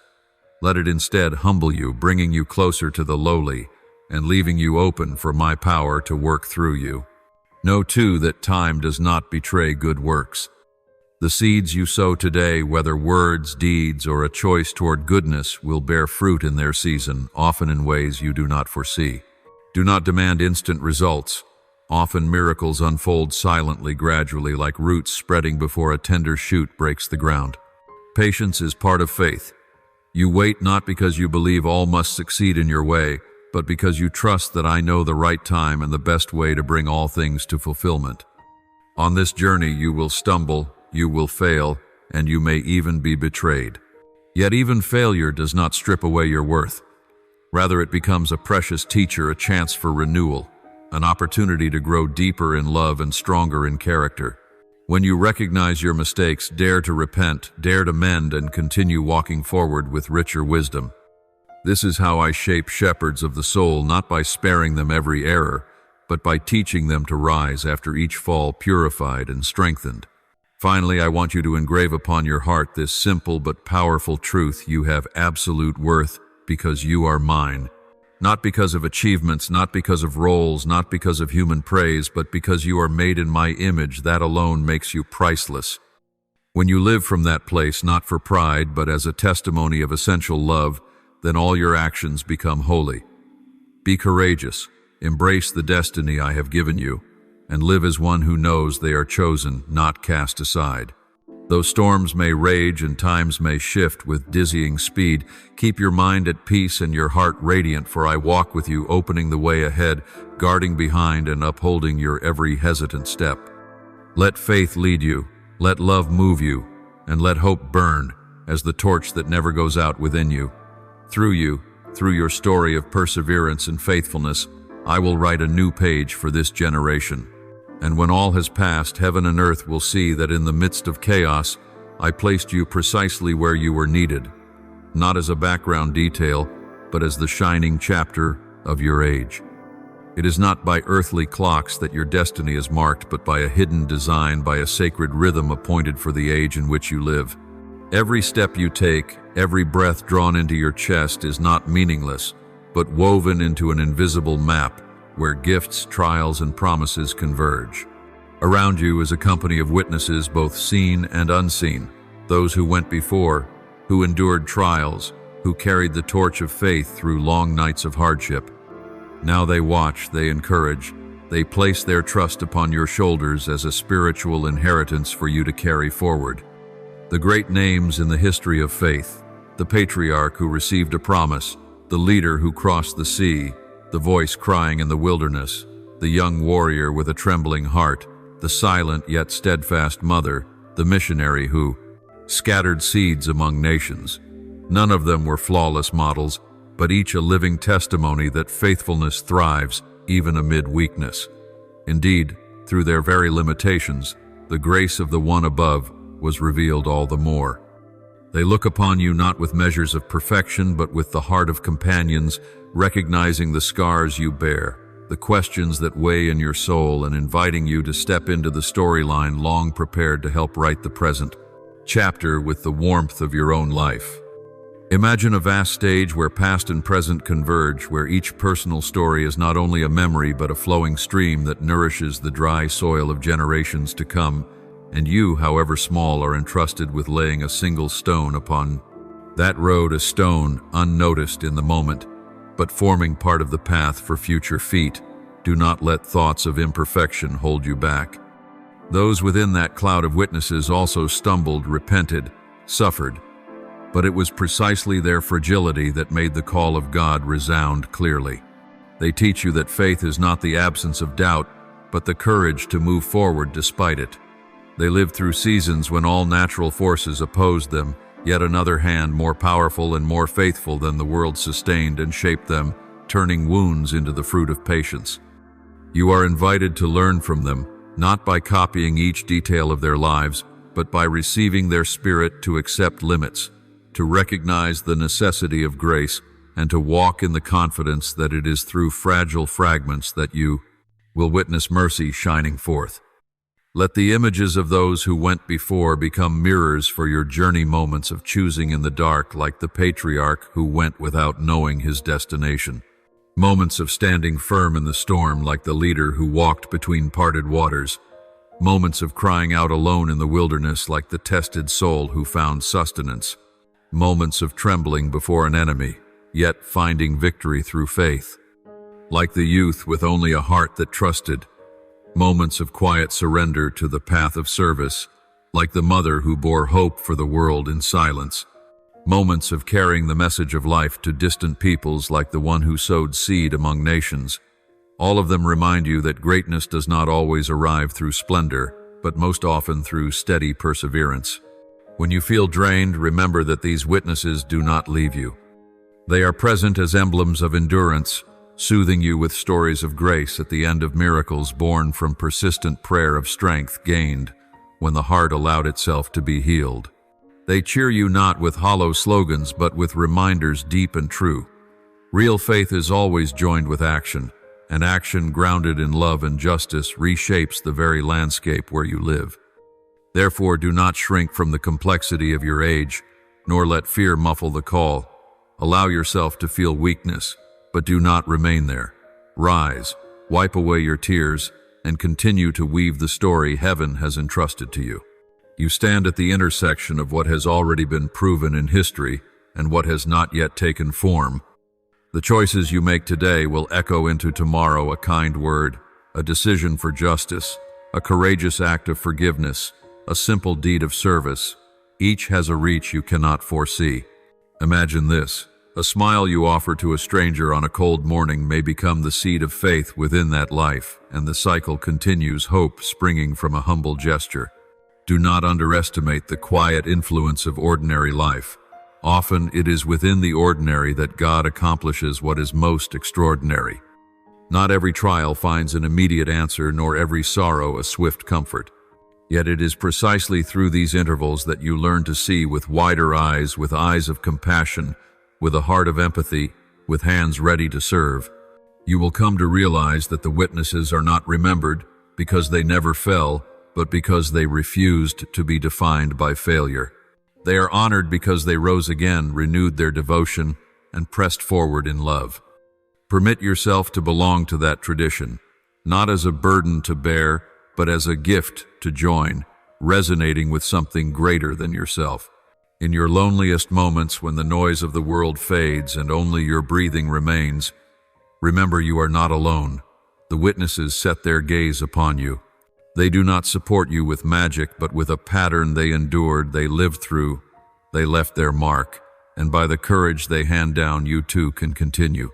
Let it instead humble you, bringing you closer to the lowly and leaving you open for my power to work through you. Know too that time does not betray good works. The seeds you sow today, whether words, deeds, or a choice toward goodness, will bear fruit in their season, often in ways you do not foresee. Do not demand instant results. Often miracles unfold silently, gradually, like roots spreading before a tender shoot breaks the ground. Patience is part of faith. You wait not because you believe all must succeed in your way, but because you trust that I know the right time and the best way to bring all things to fulfillment. On this journey you will stumble, you will fail, and you may even be betrayed. Yet even failure does not strip away your worth. Rather, it becomes a precious teacher, a chance for renewal, an opportunity to grow deeper in love and stronger in character. When you recognize your mistakes, dare to repent, dare to mend, and continue walking forward with richer wisdom. This is how I shape shepherds of the soul, not by sparing them every error, but by teaching them to rise after each fall purified and strengthened. Finally, I want you to engrave upon your heart this simple but powerful truth: you have absolute worth because you are mine. Not because of achievements, not because of roles, not because of human praise, but because you are made in my image. That alone makes you priceless. When you live from that place, not for pride, but as a testimony of essential love, then all your actions become holy. Be courageous, embrace the destiny I have given you, and live as one who knows they are chosen, not cast aside. Though storms may rage and times may shift with dizzying speed, keep your mind at peace and your heart radiant, for I walk with you, opening the way ahead, guarding behind and upholding your every hesitant step. Let faith lead you, let love move you, and let hope burn as the torch that never goes out within you. Through you, through your story of perseverance and faithfulness, I will write a new page for this generation. And when all has passed, heaven and earth will see that in the midst of chaos, I placed you precisely where you were needed, not as a background detail, but as the shining chapter of your age. It is not by earthly clocks that your destiny is marked, but by a hidden design, by a sacred rhythm appointed for the age in which you live. Every step you take, every breath drawn into your chest is not meaningless, but woven into an invisible map where gifts, trials, and promises converge. Around you is a company of witnesses, both seen and unseen, those who went before, who endured trials, who carried the torch of faith through long nights of hardship. Now they watch, they encourage, they place their trust upon your shoulders as a spiritual inheritance for you to carry forward. The great names in the history of faith, the patriarch who received a promise, the leader who crossed the sea, the voice crying in the wilderness, the young warrior with a trembling heart, the silent yet steadfast mother, the missionary who scattered seeds among nations. None of them were flawless models, but each a living testimony that faithfulness thrives even amid weakness. Indeed, through their very limitations, the grace of the one above was revealed all the more. They look upon you not with measures of perfection, but with the heart of companions, recognizing the scars you bear, the questions that weigh in your soul, and inviting you to step into the storyline long prepared to help write the present chapter with the warmth of your own life. Imagine a vast stage where past and present converge, where each personal story is not only a memory but a flowing stream that nourishes the dry soil of generations to come, and you, however small, are entrusted with laying a single stone upon that road, a stone unnoticed in the moment, but forming part of the path for future feet. Do not let thoughts of imperfection hold you back. Those within that cloud of witnesses also stumbled, repented, suffered, but it was precisely their fragility that made the call of God resound clearly. They teach you that faith is not the absence of doubt, but the courage to move forward despite it. They lived through seasons when all natural forces opposed them, yet another hand more powerful and more faithful than the world sustained and shaped them, turning wounds into the fruit of patience. You are invited to learn from them, not by copying each detail of their lives, but by receiving their spirit to accept limits, to recognize the necessity of grace, and to walk in the confidence that it is through fragile fragments that you will witness mercy shining forth. Let the images of those who went before become mirrors for your journey, moments of choosing in the dark like the patriarch who went without knowing his destination. Moments of standing firm in the storm like the leader who walked between parted waters. Moments of crying out alone in the wilderness like the tested soul who found sustenance. Moments of trembling before an enemy, yet finding victory through faith. Like the youth with only a heart that trusted. Moments of quiet surrender to the path of service, like the mother who bore hope for the world in silence. Moments of carrying the message of life to distant peoples like the one who sowed seed among nations. All of them remind you that greatness does not always arrive through splendor, but most often through steady perseverance. When you feel drained, remember that these witnesses do not leave you. They are present as emblems of endurance, soothing you with stories of grace at the end of miracles born from persistent prayer of strength gained when the heart allowed itself to be healed. They cheer you not with hollow slogans, but with reminders deep and true. Real faith is always joined with action, and action grounded in love and justice reshapes the very landscape where you live. Therefore, do not shrink from the complexity of your age, nor let fear muffle the call. Allow yourself to feel weakness, but do not remain there. Rise, wipe away your tears, and continue to weave the story heaven has entrusted to you. You stand at the intersection of what has already been proven in history and what has not yet taken form. The choices you make today will echo into tomorrow: a kind word, a decision for justice, a courageous act of forgiveness, a simple deed of service. Each has a reach you cannot foresee. Imagine this: a smile you offer to a stranger on a cold morning may become the seed of faith within that life, and the cycle continues, hope springing from a humble gesture. Do not underestimate the quiet influence of ordinary life. Often it is within the ordinary that God accomplishes what is most extraordinary. Not every trial finds an immediate answer, nor every sorrow a swift comfort. Yet it is precisely through these intervals that you learn to see with wider eyes, with eyes of compassion, with a heart of empathy, with hands ready to serve. You will come to realize that the witnesses are not remembered because they never fell, but because they refused to be defined by failure. They are honored because they rose again, renewed their devotion, and pressed forward in love. Permit yourself to belong to that tradition, not as a burden to bear, but as a gift to join, resonating with something greater than yourself. In your loneliest moments, when the noise of the world fades and only your breathing remains, remember you are not alone. The witnesses set their gaze upon you. They do not support you with magic, but with a pattern they endured, they lived through, they left their mark, and by the courage they hand down, you too can continue.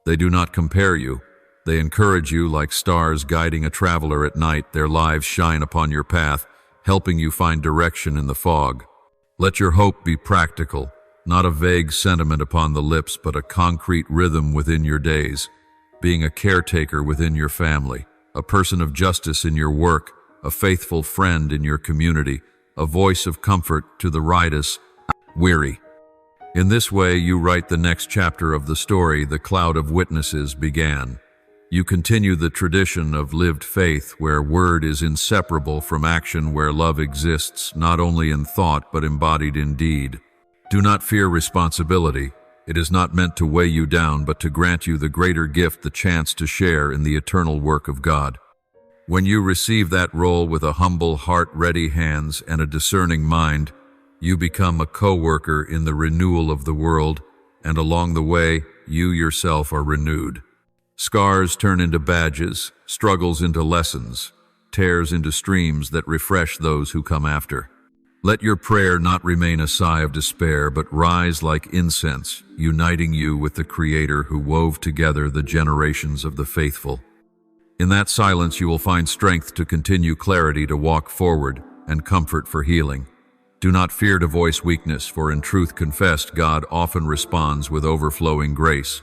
They do not compare you. They encourage you like stars guiding a traveler at night. Their lives shine upon your path, helping you find direction in the fog. Let your hope be practical, not a vague sentiment upon the lips, but a concrete rhythm within your days, being a caretaker within your family, a person of justice in your work, a faithful friend in your community, a voice of comfort to the righteous, weary. In this way, you write the next chapter of the story the cloud of witnesses began. You continue the tradition of lived faith where word is inseparable from action, where love exists not only in thought but embodied in deed. Do not fear responsibility. It is not meant to weigh you down, but to grant you the greater gift, the chance to share in the eternal work of God. When you receive that role with a humble heart, ready hands, and a discerning mind, you become a co-worker in the renewal of the world, and along the way, you yourself are renewed. Scars turn into badges, struggles into lessons, tears into streams that refresh those who come after. Let your prayer not remain a sigh of despair, but rise like incense, uniting you with the Creator who wove together the generations of the faithful. In that silence you will find strength to continue, clarity to walk forward, and comfort for healing. Do not fear to voice weakness, for in truth confessed, God often responds with overflowing grace.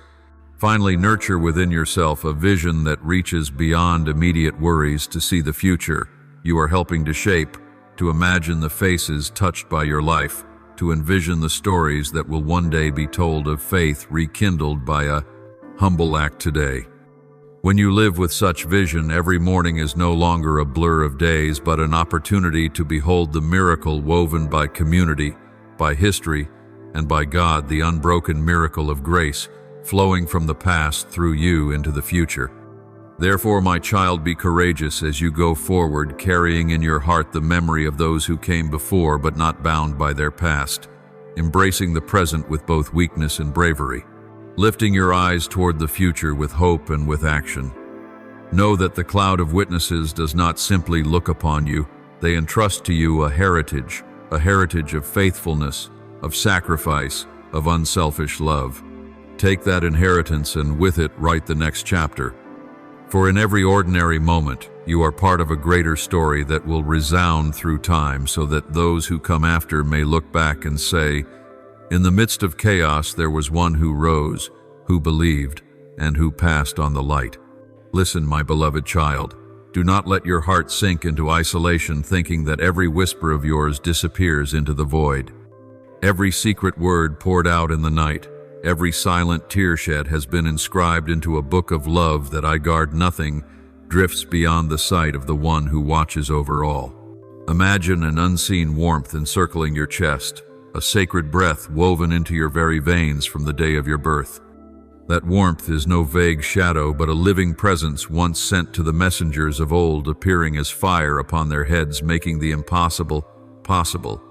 Finally, nurture within yourself a vision that reaches beyond immediate worries to see the future you are helping to shape, to imagine the faces touched by your life, to envision the stories that will one day be told of faith rekindled by a humble act today. When you live with such vision, every morning is no longer a blur of days, but an opportunity to behold the miracle woven by community, by history, and by God, the unbroken miracle of grace, flowing from the past through you into the future. Therefore, my child, be courageous as you go forward, carrying in your heart the memory of those who came before, but not bound by their past, embracing the present with both weakness and bravery, lifting your eyes toward the future with hope and with action. Know that the cloud of witnesses does not simply look upon you, they entrust to you a heritage of faithfulness, of sacrifice, of unselfish love. Take that inheritance and with it write the next chapter. For in every ordinary moment, you are part of a greater story that will resound through time, so that those who come after may look back and say, in the midst of chaos there was one who rose, who believed, and who passed on the light. Listen, my beloved child, do not let your heart sink into isolation, thinking that every whisper of yours disappears into the void. Every secret word poured out in the night, every silent tear shed has been inscribed into a book of love that I guard. Nothing drifts beyond the sight of the one who watches over all. Imagine an unseen warmth encircling your chest, a sacred breath woven into your very veins from the day of your birth. That warmth is no vague shadow, but a living presence once sent to the messengers of old, appearing as fire upon their heads, making the impossible possible,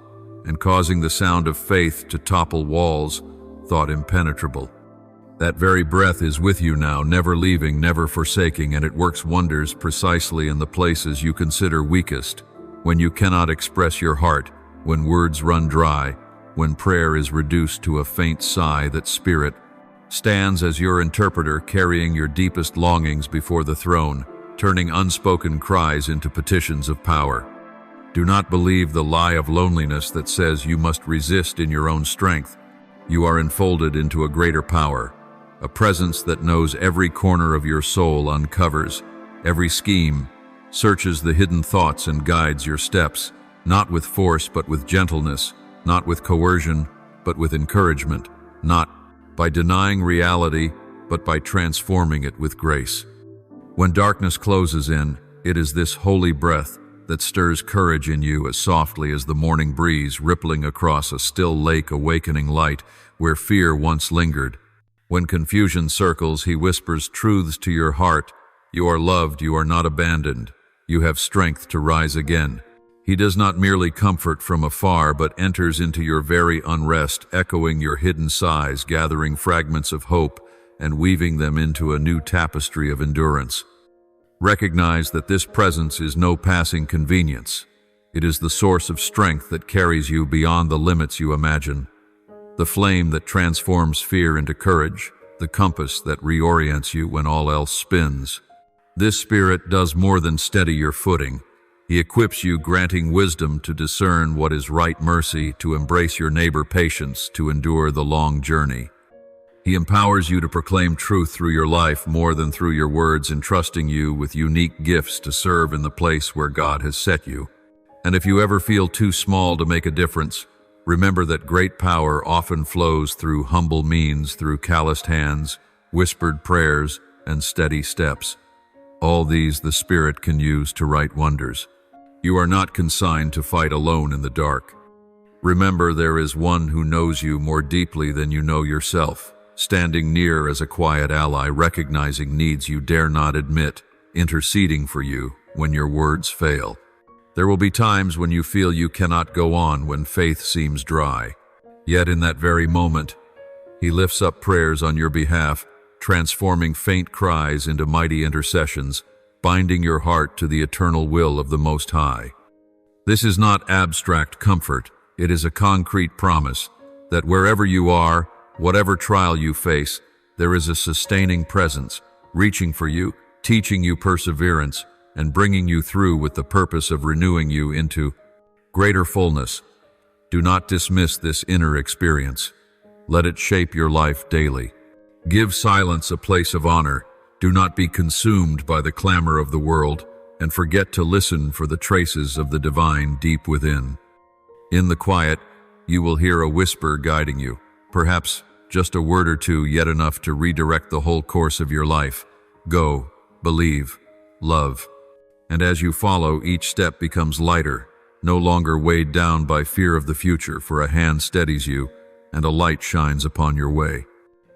and causing the sound of faith to topple walls thought impenetrable. That very breath is with you now, never leaving, never forsaking, and it works wonders precisely in the places you consider weakest, when you cannot express your heart, when words run dry, when prayer is reduced to a faint sigh. That Spirit stands as your interpreter, carrying your deepest longings before the throne, turning unspoken cries into petitions of power. Do not believe the lie of loneliness that says you must resist in your own strength. You are enfolded into a greater power, a presence that knows every corner of your soul, uncovers every scheme, searches the hidden thoughts and guides your steps, not with force but with gentleness, not with coercion but with encouragement, not by denying reality but by transforming it with grace. When darkness closes in, it is this holy breath that stirs courage in you as softly as the morning breeze rippling across a still lake, awakening light where fear once lingered. When confusion circles, he whispers truths to your heart. You are loved, you are not abandoned. You have strength to rise again. He does not merely comfort from afar, but enters into your very unrest, echoing your hidden sighs, gathering fragments of hope and weaving them into a new tapestry of endurance. Recognize that this presence is no passing convenience. It is the source of strength that carries you beyond the limits you imagine, the flame that transforms fear into courage, the compass that reorients you when all else spins. This Spirit does more than steady your footing. He equips you, granting wisdom to discern what is right, mercy to embrace your neighbor, patience to endure the long journey. He empowers you to proclaim truth through your life more than through your words, entrusting you with unique gifts to serve in the place where God has set you. And if you ever feel too small to make a difference, remember that great power often flows through humble means, through calloused hands, whispered prayers, and steady steps. All these the Spirit can use to right wonders. You are not consigned to fight alone in the dark. Remember, there is one who knows you more deeply than you know yourself, standing near as a quiet ally, recognizing needs you dare not admit, interceding for you when your words fail. There will be times when you feel you cannot go on, when faith seems dry. Yet in that very moment, He lifts up prayers on your behalf, transforming faint cries into mighty intercessions, binding your heart to the eternal will of the Most High. This is not abstract comfort. It is a concrete promise that wherever you are, whatever trial you face, there is a sustaining presence, reaching for you, teaching you perseverance, and bringing you through with the purpose of renewing you into greater fullness. Do not dismiss this inner experience. Let it shape your life daily. Give silence a place of honor. Do not be consumed by the clamor of the world, and forget to listen for the traces of the divine deep within. In the quiet, you will hear a whisper guiding you, perhaps just a word or two, yet enough to redirect the whole course of your life. Go, believe, love. And as you follow, each step becomes lighter, no longer weighed down by fear of the future, for a hand steadies you, and a light shines upon your way.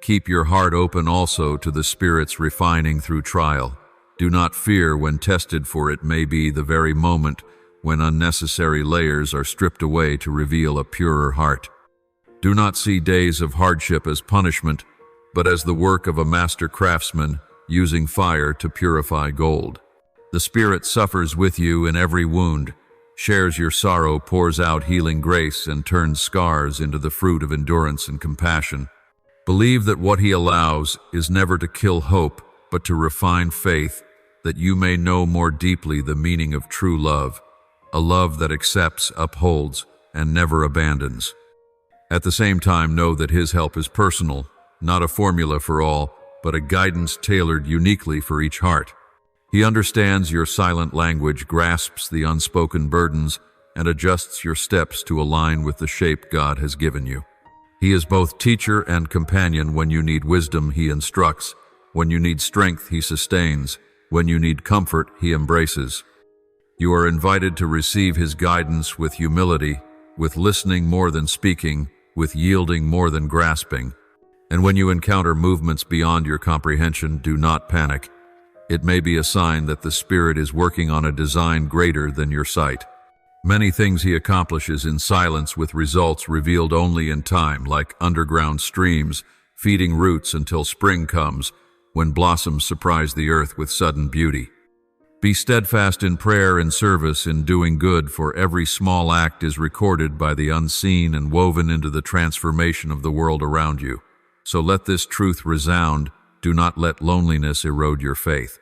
Keep your heart open also to the Spirit's refining through trial. Do not fear when tested, for it may be the very moment when unnecessary layers are stripped away to reveal a purer heart. Do not see days of hardship as punishment, but as the work of a master craftsman using fire to purify gold. The Spirit suffers with you in every wound, shares your sorrow, pours out healing grace, and turns scars into the fruit of endurance and compassion. Believe that what He allows is never to kill hope, but to refine faith, that you may know more deeply the meaning of true love, a love that accepts, upholds, and never abandons. At the same time, know that His help is personal, not a formula for all, but a guidance tailored uniquely for each heart. He understands your silent language, grasps the unspoken burdens, and adjusts your steps to align with the shape God has given you. He is both teacher and companion. When you need wisdom, He instructs. When you need strength, He sustains. When you need comfort, He embraces. You are invited to receive His guidance with humility, with listening more than speaking, with yielding more than grasping. And when you encounter movements beyond your comprehension, do not panic. It may be a sign that the Spirit is working on a design greater than your sight. Many things He accomplishes in silence, with results revealed only in time, like underground streams, feeding roots until spring comes, when blossoms surprise the earth with sudden beauty. Be steadfast in prayer and service, in doing good, for every small act is recorded by the unseen and woven into the transformation of the world around you. So let this truth resound. Do not let loneliness erode your faith.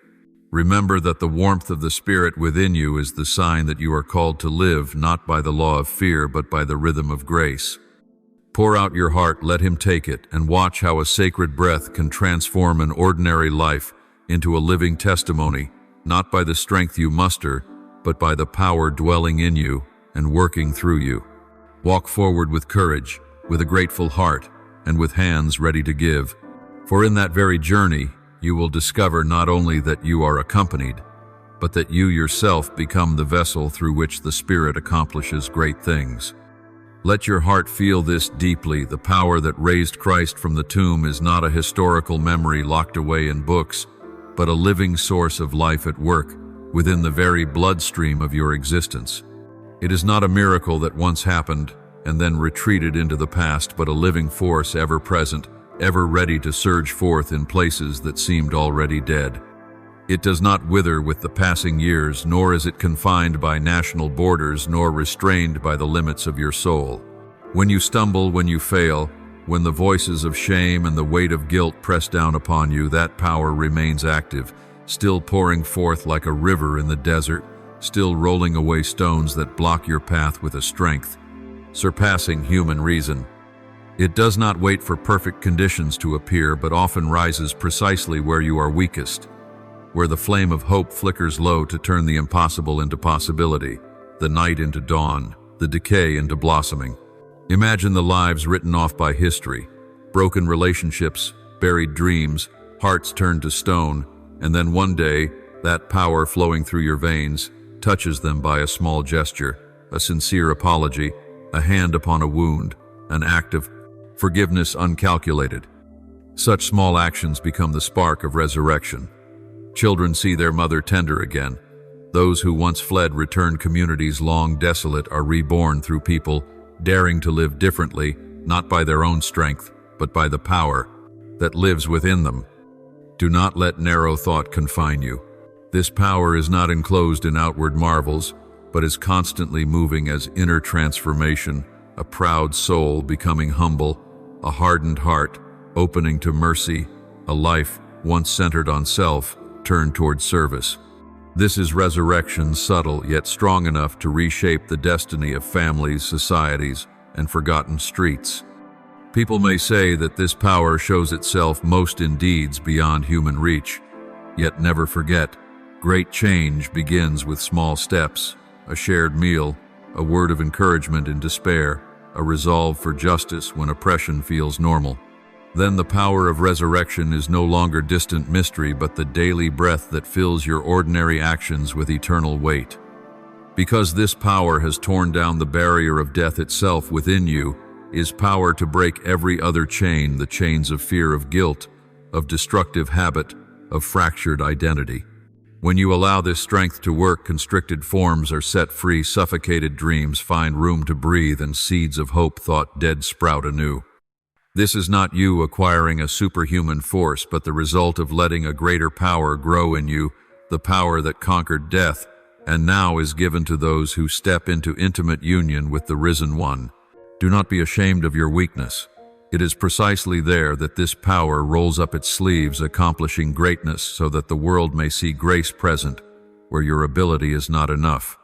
Remember that the warmth of the Spirit within you is the sign that you are called to live, not by the law of fear, but by the rhythm of grace. Pour out your heart, let Him take it, and watch how a sacred breath can transform an ordinary life into a living testimony, not by the strength you muster, but by the power dwelling in you and working through you. Walk forward with courage, with a grateful heart, and with hands ready to give. For in that very journey, you will discover not only that you are accompanied, but that you yourself become the vessel through which the Spirit accomplishes great things. Let your heart feel this deeply. The power that raised Christ from the tomb is not a historical memory locked away in books, but a living source of life at work within the very bloodstream of your existence. It is not a miracle that once happened and then retreated into the past, but a living force ever present, ever ready to surge forth in places that seemed already dead. It does not wither with the passing years, nor is it confined by national borders, nor restrained by the limits of your soul. When you stumble, when you fail, when the voices of shame and the weight of guilt press down upon you, that power remains active, still pouring forth like a river in the desert, still rolling away stones that block your path with a strength surpassing human reason. It does not wait for perfect conditions to appear, but often rises precisely where you are weakest, where the flame of hope flickers low to turn the impossible into possibility, the night into dawn, the decay into blossoming. Imagine the lives written off by history, broken relationships, buried dreams, hearts turned to stone, and then one day, that power flowing through your veins touches them by a small gesture, a sincere apology, a hand upon a wound, an act of forgiveness uncalculated. Such small actions become the spark of resurrection. Children see their mother tender again. Those who once fled return. Communities long desolate are reborn through people daring to live differently, not by their own strength, but by the power that lives within them. Do not let narrow thought confine you. This power is not enclosed in outward marvels, but is constantly moving as inner transformation, a proud soul becoming humble, a hardened heart opening to mercy, a life once centered on self turned toward service. This is resurrection, subtle yet strong enough to reshape the destiny of families, societies, and forgotten streets. People may say that this power shows itself most in deeds beyond human reach, yet never forget, great change begins with small steps. A shared meal, a word of encouragement in despair, a resolve for justice when oppression feels normal. Then the power of resurrection is no longer distant mystery, but the daily breath that fills your ordinary actions with eternal weight. Because this power has torn down the barrier of death itself within you, is power to break every other chain, the chains of fear, of guilt, of destructive habit, of fractured identity. When you allow this strength to work, constricted forms are set free, suffocated dreams find room to breathe, and seeds of hope thought dead sprout anew. This is not you acquiring a superhuman force, but the result of letting a greater power grow in you, the power that conquered death, and now is given to those who step into intimate union with the risen one. Do not be ashamed of your weakness. It is precisely there that this power rolls up its sleeves, accomplishing greatness so that the world may see grace present where your ability is not enough.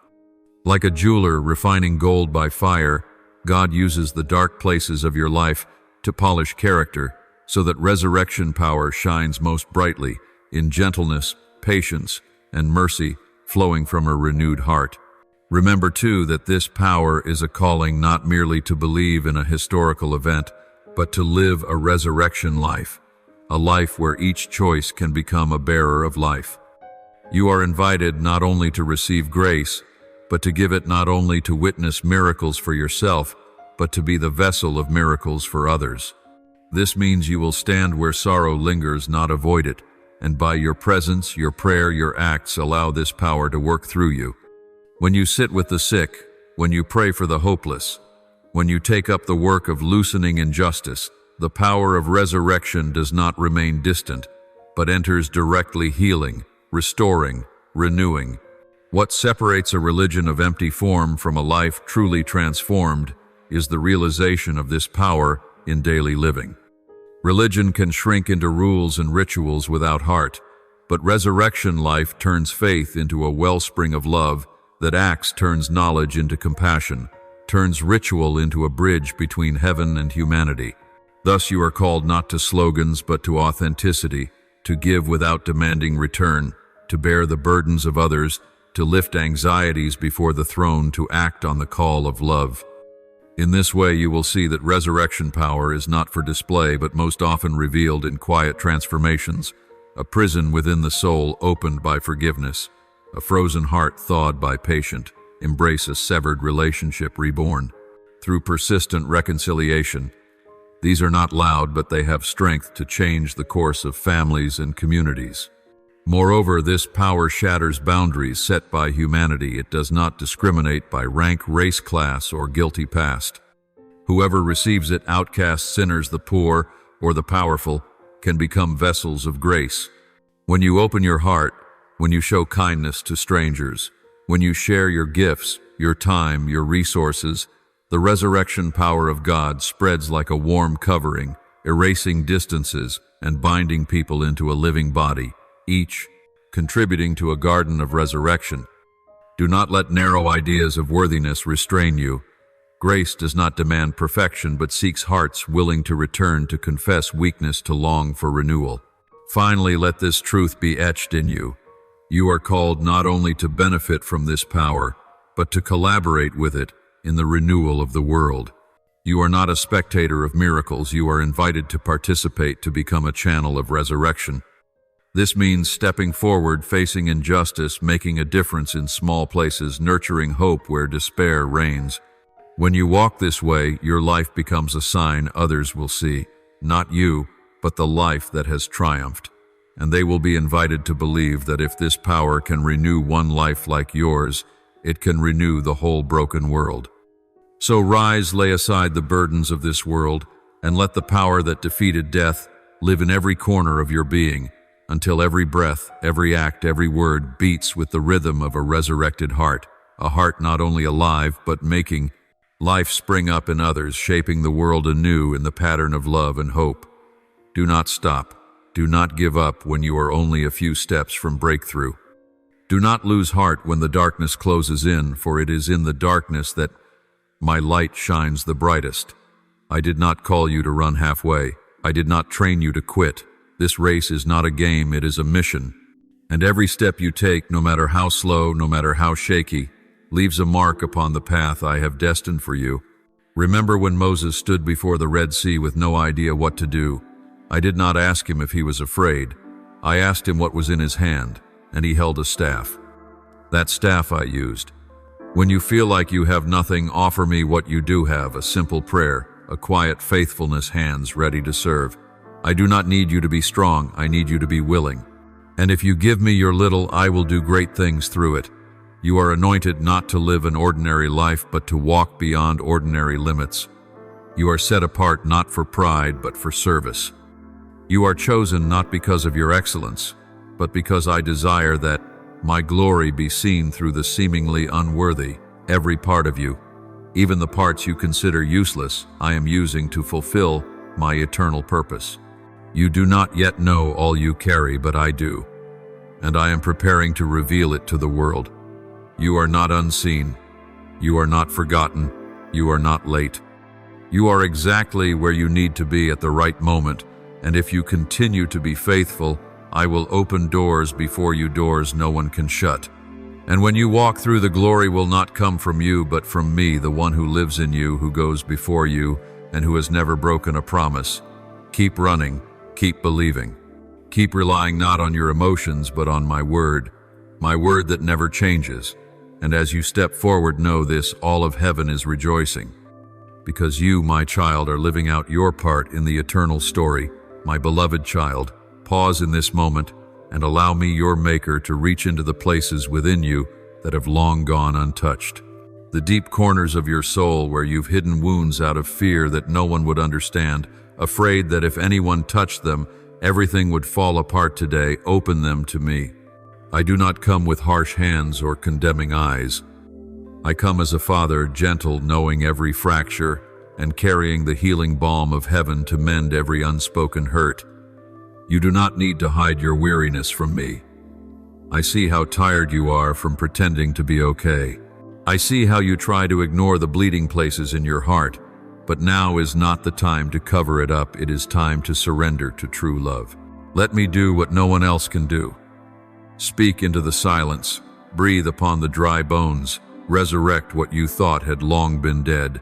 Like a jeweler refining gold by fire, God uses the dark places of your life to polish character so that resurrection power shines most brightly in gentleness, patience, and mercy flowing from a renewed heart. Remember, too, that this power is a calling not merely to believe in a historical event, but to live a resurrection life, a life where each choice can become a bearer of life. You are invited not only to receive grace, but to give it, not only to witness miracles for yourself, but to be the vessel of miracles for others. This means you will stand where sorrow lingers, not avoid it, and by your presence, your prayer, your acts, allow this power to work through you. When you sit with the sick, when you pray for the hopeless, when you take up the work of loosening injustice, the power of resurrection does not remain distant, but enters directly, healing, restoring, renewing. What separates a religion of empty form from a life truly transformed is the realization of this power in daily living. Religion can shrink into rules and rituals without heart, but resurrection life turns faith into a wellspring of love that acts, turns knowledge into compassion, turns ritual into a bridge between heaven and humanity. Thus you are called not to slogans but to authenticity, to give without demanding return, to bear the burdens of others, to lift anxieties before the throne, to act on the call of love. In this way you will see that resurrection power is not for display but most often revealed in quiet transformations, a prison within the soul opened by forgiveness, a frozen heart thawed by patient embrace, a severed relationship reborn through persistent reconciliation. These are not loud, but they have strength to change the course of families and communities. Moreover, this power shatters boundaries set by humanity. It does not discriminate by rank, race, class, or guilty past. Whoever receives it, outcasts, sinners, the poor, or the powerful, can become vessels of grace. When you open your heart, when you show kindness to strangers, when you share your gifts, your time, your resources, the resurrection power of God spreads like a warm covering, erasing distances and binding people into a living body, each contributing to a garden of resurrection. Do not let narrow ideas of worthiness restrain you. Grace does not demand perfection, but seeks hearts willing to return to confess weakness, to long for renewal. Finally, let this truth be etched in you. You are called not only to benefit from this power, but to collaborate with it in the renewal of the world. You are not a spectator of miracles. You are invited to participate, to become a channel of resurrection. This means stepping forward, facing injustice, making a difference in small places, nurturing hope where despair reigns. When you walk this way, your life becomes a sign others will see, not you, but the life that has triumphed. And they will be invited to believe that if this power can renew one life like yours, it can renew the whole broken world. So rise, lay aside the burdens of this world, and let the power that defeated death live in every corner of your being, until every breath, every act, every word beats with the rhythm of a resurrected heart, a heart not only alive, but making life spring up in others, shaping the world anew in the pattern of love and hope. Do not stop. Do not give up when you are only a few steps from breakthrough. Do not lose heart when the darkness closes in, for it is in the darkness that my light shines the brightest. I did not call you to run halfway. I did not train you to quit. This race is not a game, it is a mission. And every step you take, no matter how slow, no matter how shaky, leaves a mark upon the path I have destined for you. Remember when Moses stood before the Red Sea with no idea what to do? I did not ask him if he was afraid. I asked him what was in his hand, and he held a staff. That staff I used. When you feel like you have nothing, offer me what you do have, a simple prayer, a quiet faithfulness, hands ready to serve. I do not need you to be strong, I need you to be willing. And if you give me your little, I will do great things through it. You are anointed not to live an ordinary life, but to walk beyond ordinary limits. You are set apart not for pride, but for service. You are chosen not because of your excellence, but because I desire that my glory be seen through the seemingly unworthy. Every part of you, even the parts you consider useless, I am using to fulfill my eternal purpose. You do not yet know all you carry, but I do, and I am preparing to reveal it to the world. You are not unseen. You are not forgotten. You are not late. You are exactly where you need to be at the right moment, and if you continue to be faithful, I will open doors before you, doors no one can shut. And when you walk through, the glory will not come from you, but from me, the one who lives in you, who goes before you, and who has never broken a promise. Keep running, keep believing. Keep relying not on your emotions, but on my word that never changes. And as you step forward, know this, all of heaven is rejoicing. Because you, my child, are living out your part in the eternal story. My beloved child, pause in this moment and allow me, your Maker, to reach into the places within you that have long gone untouched. The deep corners of your soul where you've hidden wounds out of fear that no one would understand, afraid that if anyone touched them, everything would fall apart today. Open them to me. I do not come with harsh hands or condemning eyes. I come as a father, gentle, knowing every fracture, and carrying the healing balm of heaven to mend every unspoken hurt. You do not need to hide your weariness from me. I see how tired you are from pretending to be okay. I see how you try to ignore the bleeding places in your heart, but now is not the time to cover it up. It is time to surrender to true love. Let me do what no one else can do. Speak into the silence, breathe upon the dry bones, resurrect what you thought had long been dead.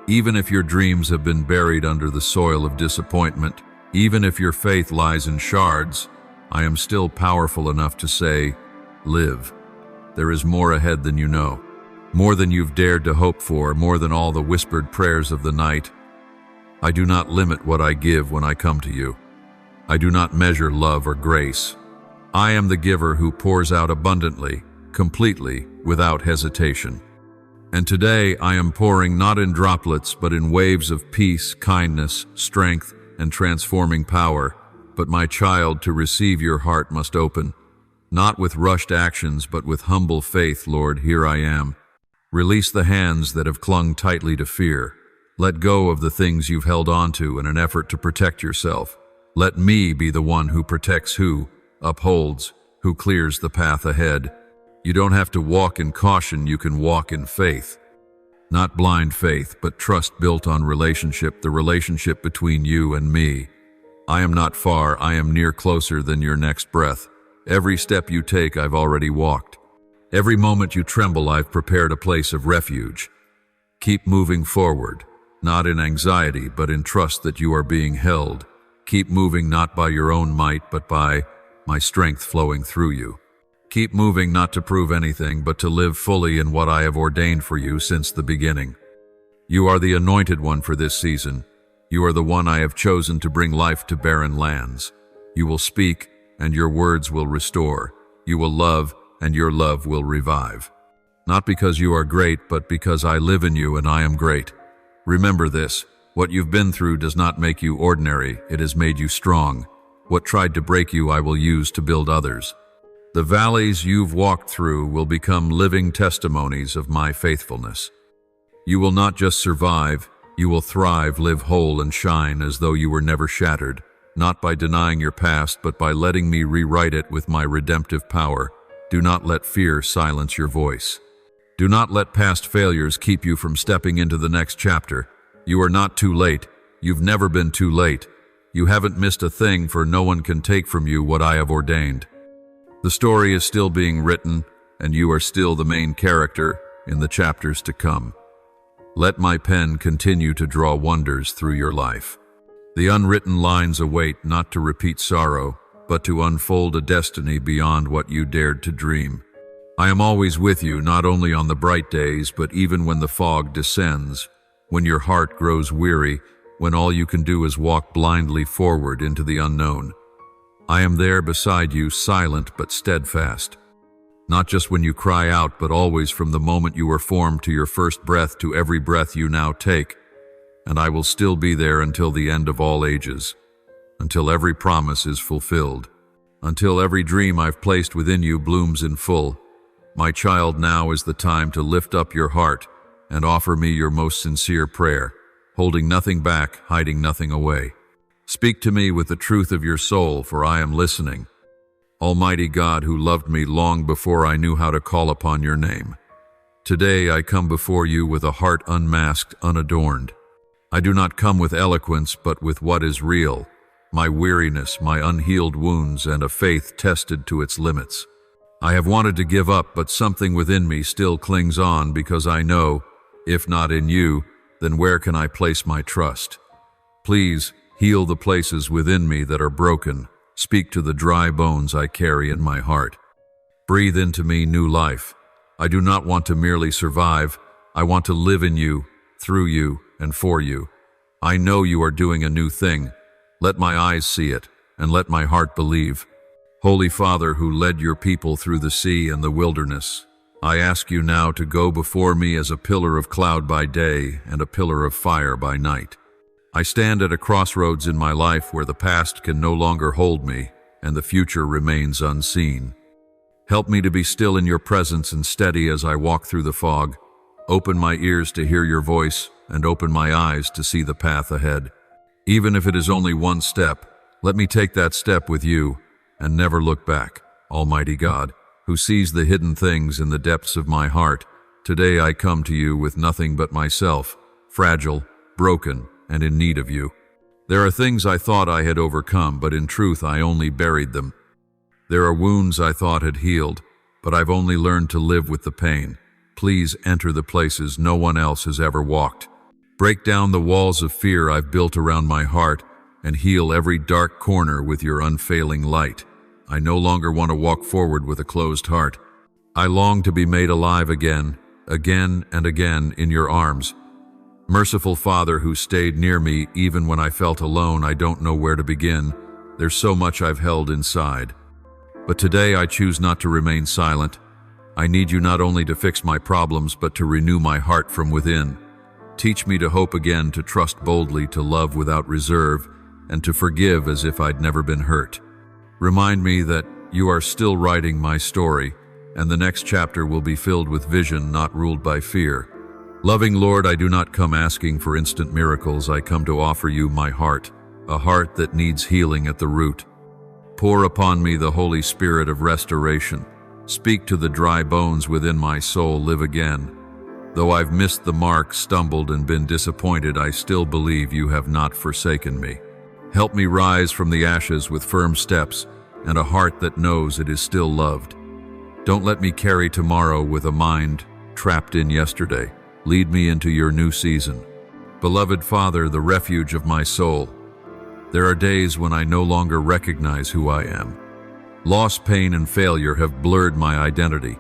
Even if your dreams have been buried under the soil of disappointment, even if your faith lies in shards, I am still powerful enough to say, live. There is more ahead than you know, more than you've dared to hope for, more than all the whispered prayers of the night. I do not limit what I give when I come to you. I do not measure love or grace. I am the giver who pours out abundantly, completely, without hesitation. And today I am pouring not in droplets, but in waves of peace, kindness, strength, and transforming power. But my child, to receive your heart must open. Not with rushed actions, but with humble faith, Lord, here I am. Release the hands that have clung tightly to fear. Let go of the things you've held onto in an effort to protect yourself. Let me be the one who protects, who upholds, who clears the path ahead. You don't have to walk in caution, you can walk in faith. Not blind faith, but trust built on relationship, the relationship between you and me. I am not far, I am near, closer than your next breath. Every step you take, I've already walked. Every moment you tremble, I've prepared a place of refuge. Keep moving forward, not in anxiety, but in trust that you are being held. Keep moving not by your own might, but by my strength flowing through you. Keep moving not to prove anything, but to live fully in what I have ordained for you since the beginning. You are the anointed one for this season. You are the one I have chosen to bring life to barren lands. You will speak, and your words will restore. You will love, and your love will revive. Not because you are great, but because I live in you and I am great. Remember this, what you've been through does not make you ordinary, it has made you strong. What tried to break you I will use to build others. The valleys you've walked through will become living testimonies of my faithfulness. You will not just survive, you will thrive, live whole and shine as though you were never shattered, not by denying your past, but by letting me rewrite it with my redemptive power. Do not let fear silence your voice. Do not let past failures keep you from stepping into the next chapter. You are not too late. You've never been too late. You haven't missed a thing, for no one can take from you what I have ordained. The story is still being written, and you are still the main character in the chapters to come. Let my pen continue to draw wonders through your life. The unwritten lines await, not to repeat sorrow, but to unfold a destiny beyond what you dared to dream. I am always with you, not only on the bright days, but even when the fog descends, when your heart grows weary, when all you can do is walk blindly forward into the unknown. I am there beside you, silent but steadfast. Not just when you cry out, but always from the moment you were formed to your first breath to every breath you now take. And I will still be there until the end of all ages, until every promise is fulfilled, until every dream I've placed within you blooms in full. My child, now is the time to lift up your heart and offer me your most sincere prayer, holding nothing back, hiding nothing away. Speak to me with the truth of your soul, for I am listening. Almighty God, who loved me long before I knew how to call upon your name. Today I come before you with a heart unmasked, unadorned. I do not come with eloquence, but with what is real, my weariness, my unhealed wounds, and a faith tested to its limits. I have wanted to give up, but something within me still clings on, because I know, if not in you, then where can I place my trust? Please, heal the places within me that are broken. Speak to the dry bones I carry in my heart. Breathe into me new life. I do not want to merely survive. I want to live in you, through you, and for you. I know you are doing a new thing. Let my eyes see it, and let my heart believe. Holy Father, who led your people through the sea and the wilderness, I ask you now to go before me as a pillar of cloud by day and a pillar of fire by night. I stand at a crossroads in my life where the past can no longer hold me and the future remains unseen. Help me to be still in your presence and steady as I walk through the fog. Open my ears to hear your voice and open my eyes to see the path ahead. Even if it is only one step, let me take that step with you and never look back. Almighty God, who sees the hidden things in the depths of my heart, today I come to you with nothing but myself, fragile, broken, and in need of you. There are things I thought I had overcome, but in truth I only buried them. There are wounds I thought had healed, but I've only learned to live with the pain. Please enter the places no one else has ever walked. Break down the walls of fear I've built around my heart and heal every dark corner with your unfailing light. I no longer want to walk forward with a closed heart. I long to be made alive again and again in your arms. Merciful Father, who stayed near me even when I felt alone, I don't know where to begin. There's so much I've held inside. But today I choose not to remain silent. I need you not only to fix my problems, but to renew my heart from within. Teach me to hope again, to trust boldly, to love without reserve, and to forgive as if I'd never been hurt. Remind me that you are still writing my story, and the next chapter will be filled with vision, not ruled by fear. Loving Lord, I do not come asking for instant miracles. I come to offer you my heart, a heart that needs healing at the root. Pour upon me the Holy Spirit of restoration. Speak to the dry bones within my soul, live again. Though I've missed the mark, stumbled, and been disappointed, I still believe you have not forsaken me. Help me rise from the ashes with firm steps and a heart that knows it is still loved. Don't let me carry tomorrow with a mind trapped in yesterday. Lead me into your new season. Beloved Father, the refuge of my soul, there are days when I no longer recognize who I am. Loss, pain, and failure have blurred my identity.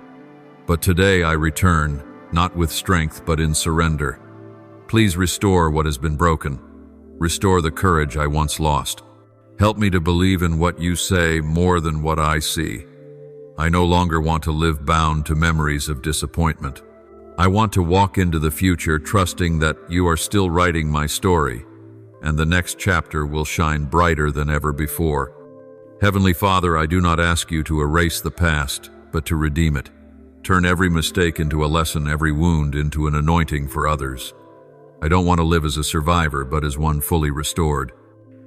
But today I return, not with strength but in surrender. Please restore what has been broken. Restore the courage I once lost. Help me to believe in what you say more than what I see. I no longer want to live bound to memories of disappointment. I want to walk into the future trusting that you are still writing my story, and the next chapter will shine brighter than ever before. Heavenly Father, I do not ask you to erase the past, but to redeem it. Turn every mistake into a lesson, every wound into an anointing for others. I don't want to live as a survivor, but as one fully restored.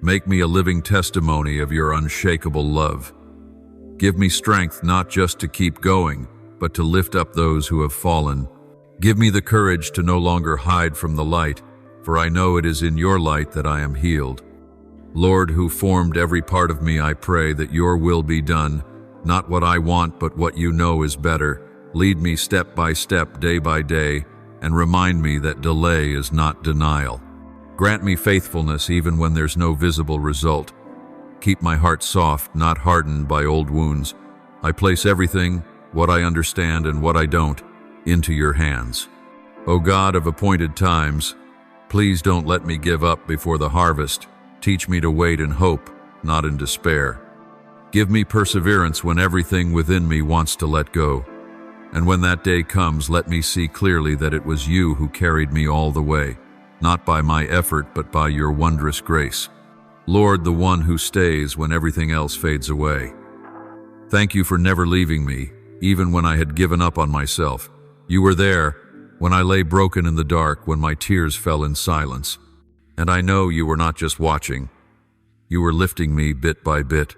Make me a living testimony of your unshakable love. Give me strength not just to keep going, but to lift up those who have fallen. Give me the courage to no longer hide from the light, for I know it is in your light that I am healed. Lord, who formed every part of me, I pray that your will be done, not what I want, but what you know is better. Lead me step by step, day by day, and remind me that delay is not denial. Grant me faithfulness even when there's no visible result. Keep my heart soft, not hardened by old wounds. I place everything, what I understand and what I don't, into your hands. O God of appointed times, please don't let me give up before the harvest. Teach me to wait in hope, not in despair. Give me perseverance when everything within me wants to let go. And when that day comes, let me see clearly that it was you who carried me all the way, not by my effort, but by your wondrous grace. Lord, the one who stays when everything else fades away. Thank you for never leaving me, even when I had given up on myself. You were there when I lay broken in the dark, when my tears fell in silence. And I know you were not just watching. You were lifting me bit by bit.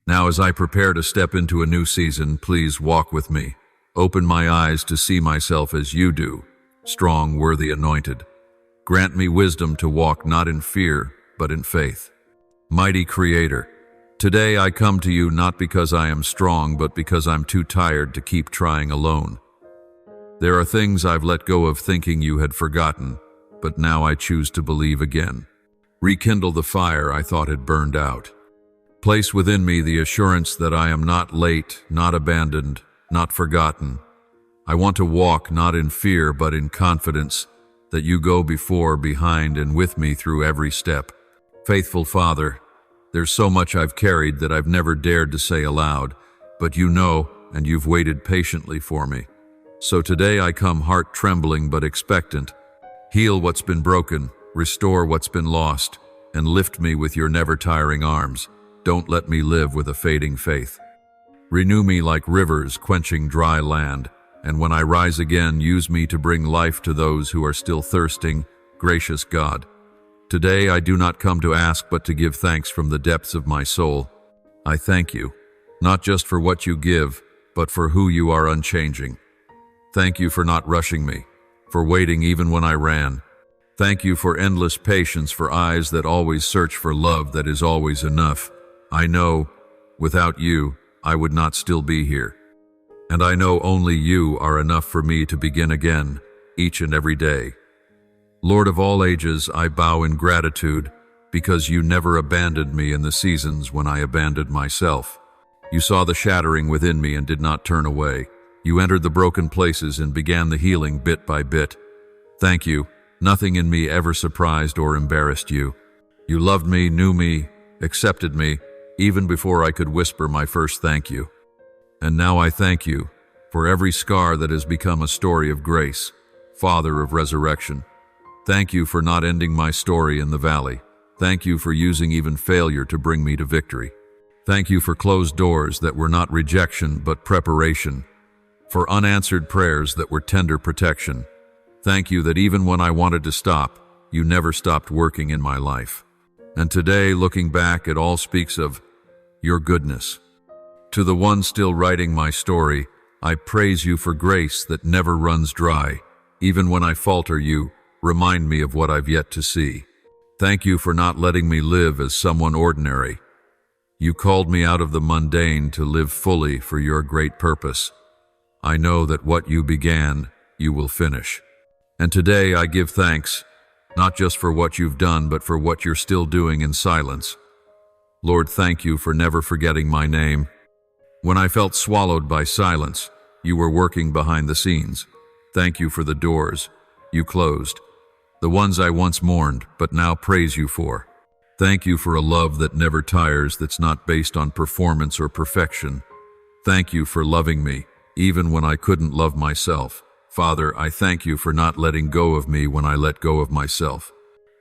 Now, as I prepare to step into a new season, please walk with me. Open my eyes to see myself as you do, strong, worthy, anointed. Grant me wisdom to walk not in fear, but in faith. Mighty Creator, today I come to you not because I am strong, but because I'm too tired to keep trying alone. There are things I've let go of thinking you had forgotten, but now I choose to believe again. Rekindle the fire I thought had burned out. Place within me the assurance that I am not late, not abandoned, not forgotten. I want to walk not in fear, but in confidence that you go before, behind, and with me through every step. Faithful Father, there's so much I've carried that I've never dared to say aloud, but you know, and you've waited patiently for me. So today I come heart trembling but expectant. Heal what's been broken, restore what's been lost, and lift me with your never-tiring arms. Don't let me live with a fading faith. Renew me like rivers quenching dry land, and when I rise again, use me to bring life to those who are still thirsting, gracious God. Today I do not come to ask, but to give thanks from the depths of my soul. I thank you, not just for what you give, but for who you are unchanging. Thank you for not rushing me, for waiting even when I ran. Thank you for endless patience, for eyes that always search for love that is always enough. I know, without you, I would not still be here. And I know only you are enough for me to begin again, each and every day. Lord of all ages, I bow in gratitude, because you never abandoned me in the seasons when I abandoned myself. You saw the shattering within me and did not turn away. You entered the broken places and began the healing bit by bit. Thank you. Nothing in me ever surprised or embarrassed you. You loved me, knew me, accepted me, even before I could whisper my first thank you. And now I thank you for every scar that has become a story of grace, Father of resurrection. Thank you for not ending my story in the valley. Thank you for using even failure to bring me to victory. Thank you for closed doors that were not rejection but preparation, for unanswered prayers that were tender protection. Thank you that even when I wanted to stop, you never stopped working in my life. And today, looking back, it all speaks of your goodness. To the one still writing my story, I praise you for grace that never runs dry. Even when I falter, you remind me of what I've yet to see. Thank you for not letting me live as someone ordinary. You called me out of the mundane to live fully for your great purpose. I know that what you began, you will finish. And today I give thanks, not just for what you've done, but for what you're still doing in silence. Lord, thank you for never forgetting my name. When I felt swallowed by silence, you were working behind the scenes. Thank you for the doors you closed, the ones I once mourned but now praise you for. Thank you for a love that never tires, that's not based on performance or perfection. Thank you for loving me, even when I couldn't love myself. Father, I thank you for not letting go of me when I let go of myself.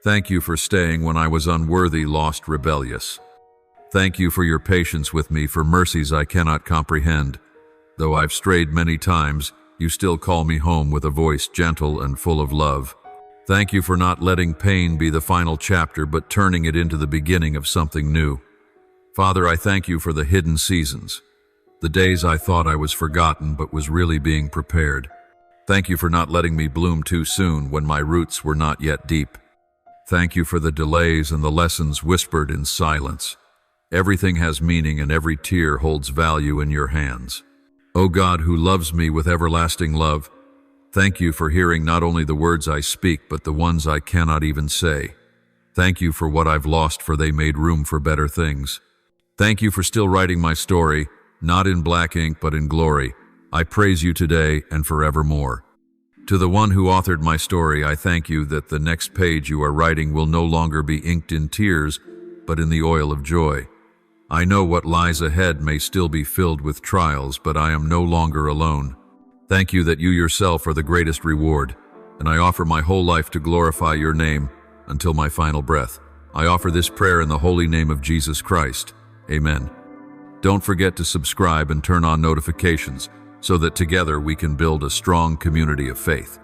Thank you for staying when I was unworthy, lost, rebellious. Thank you for your patience with me, for mercies I cannot comprehend. Though I've strayed many times, you still call me home with a voice gentle and full of love. Thank you for not letting pain be the final chapter, but turning it into the beginning of something new. Father, I thank you for the hidden seasons, the days I thought I was forgotten but was really being prepared. Thank you for not letting me bloom too soon when my roots were not yet deep. Thank you for the delays and the lessons whispered in silence. Everything has meaning and every tear holds value in your hands. O God, who loves me with everlasting love, thank you for hearing not only the words I speak, but the ones I cannot even say. Thank you for what I've lost, for they made room for better things. Thank you for still writing my story, not in black ink, but in glory. I praise you today and forevermore. To the one who authored my story, I thank you that the next page you are writing will no longer be inked in tears, but in the oil of joy. I know what lies ahead may still be filled with trials, but I am no longer alone. Thank you that you yourself are the greatest reward, and I offer my whole life to glorify your name until my final breath. I offer this prayer in the holy name of Jesus Christ. Amen. Don't forget to subscribe and turn on notifications so that together we can build a strong community of faith.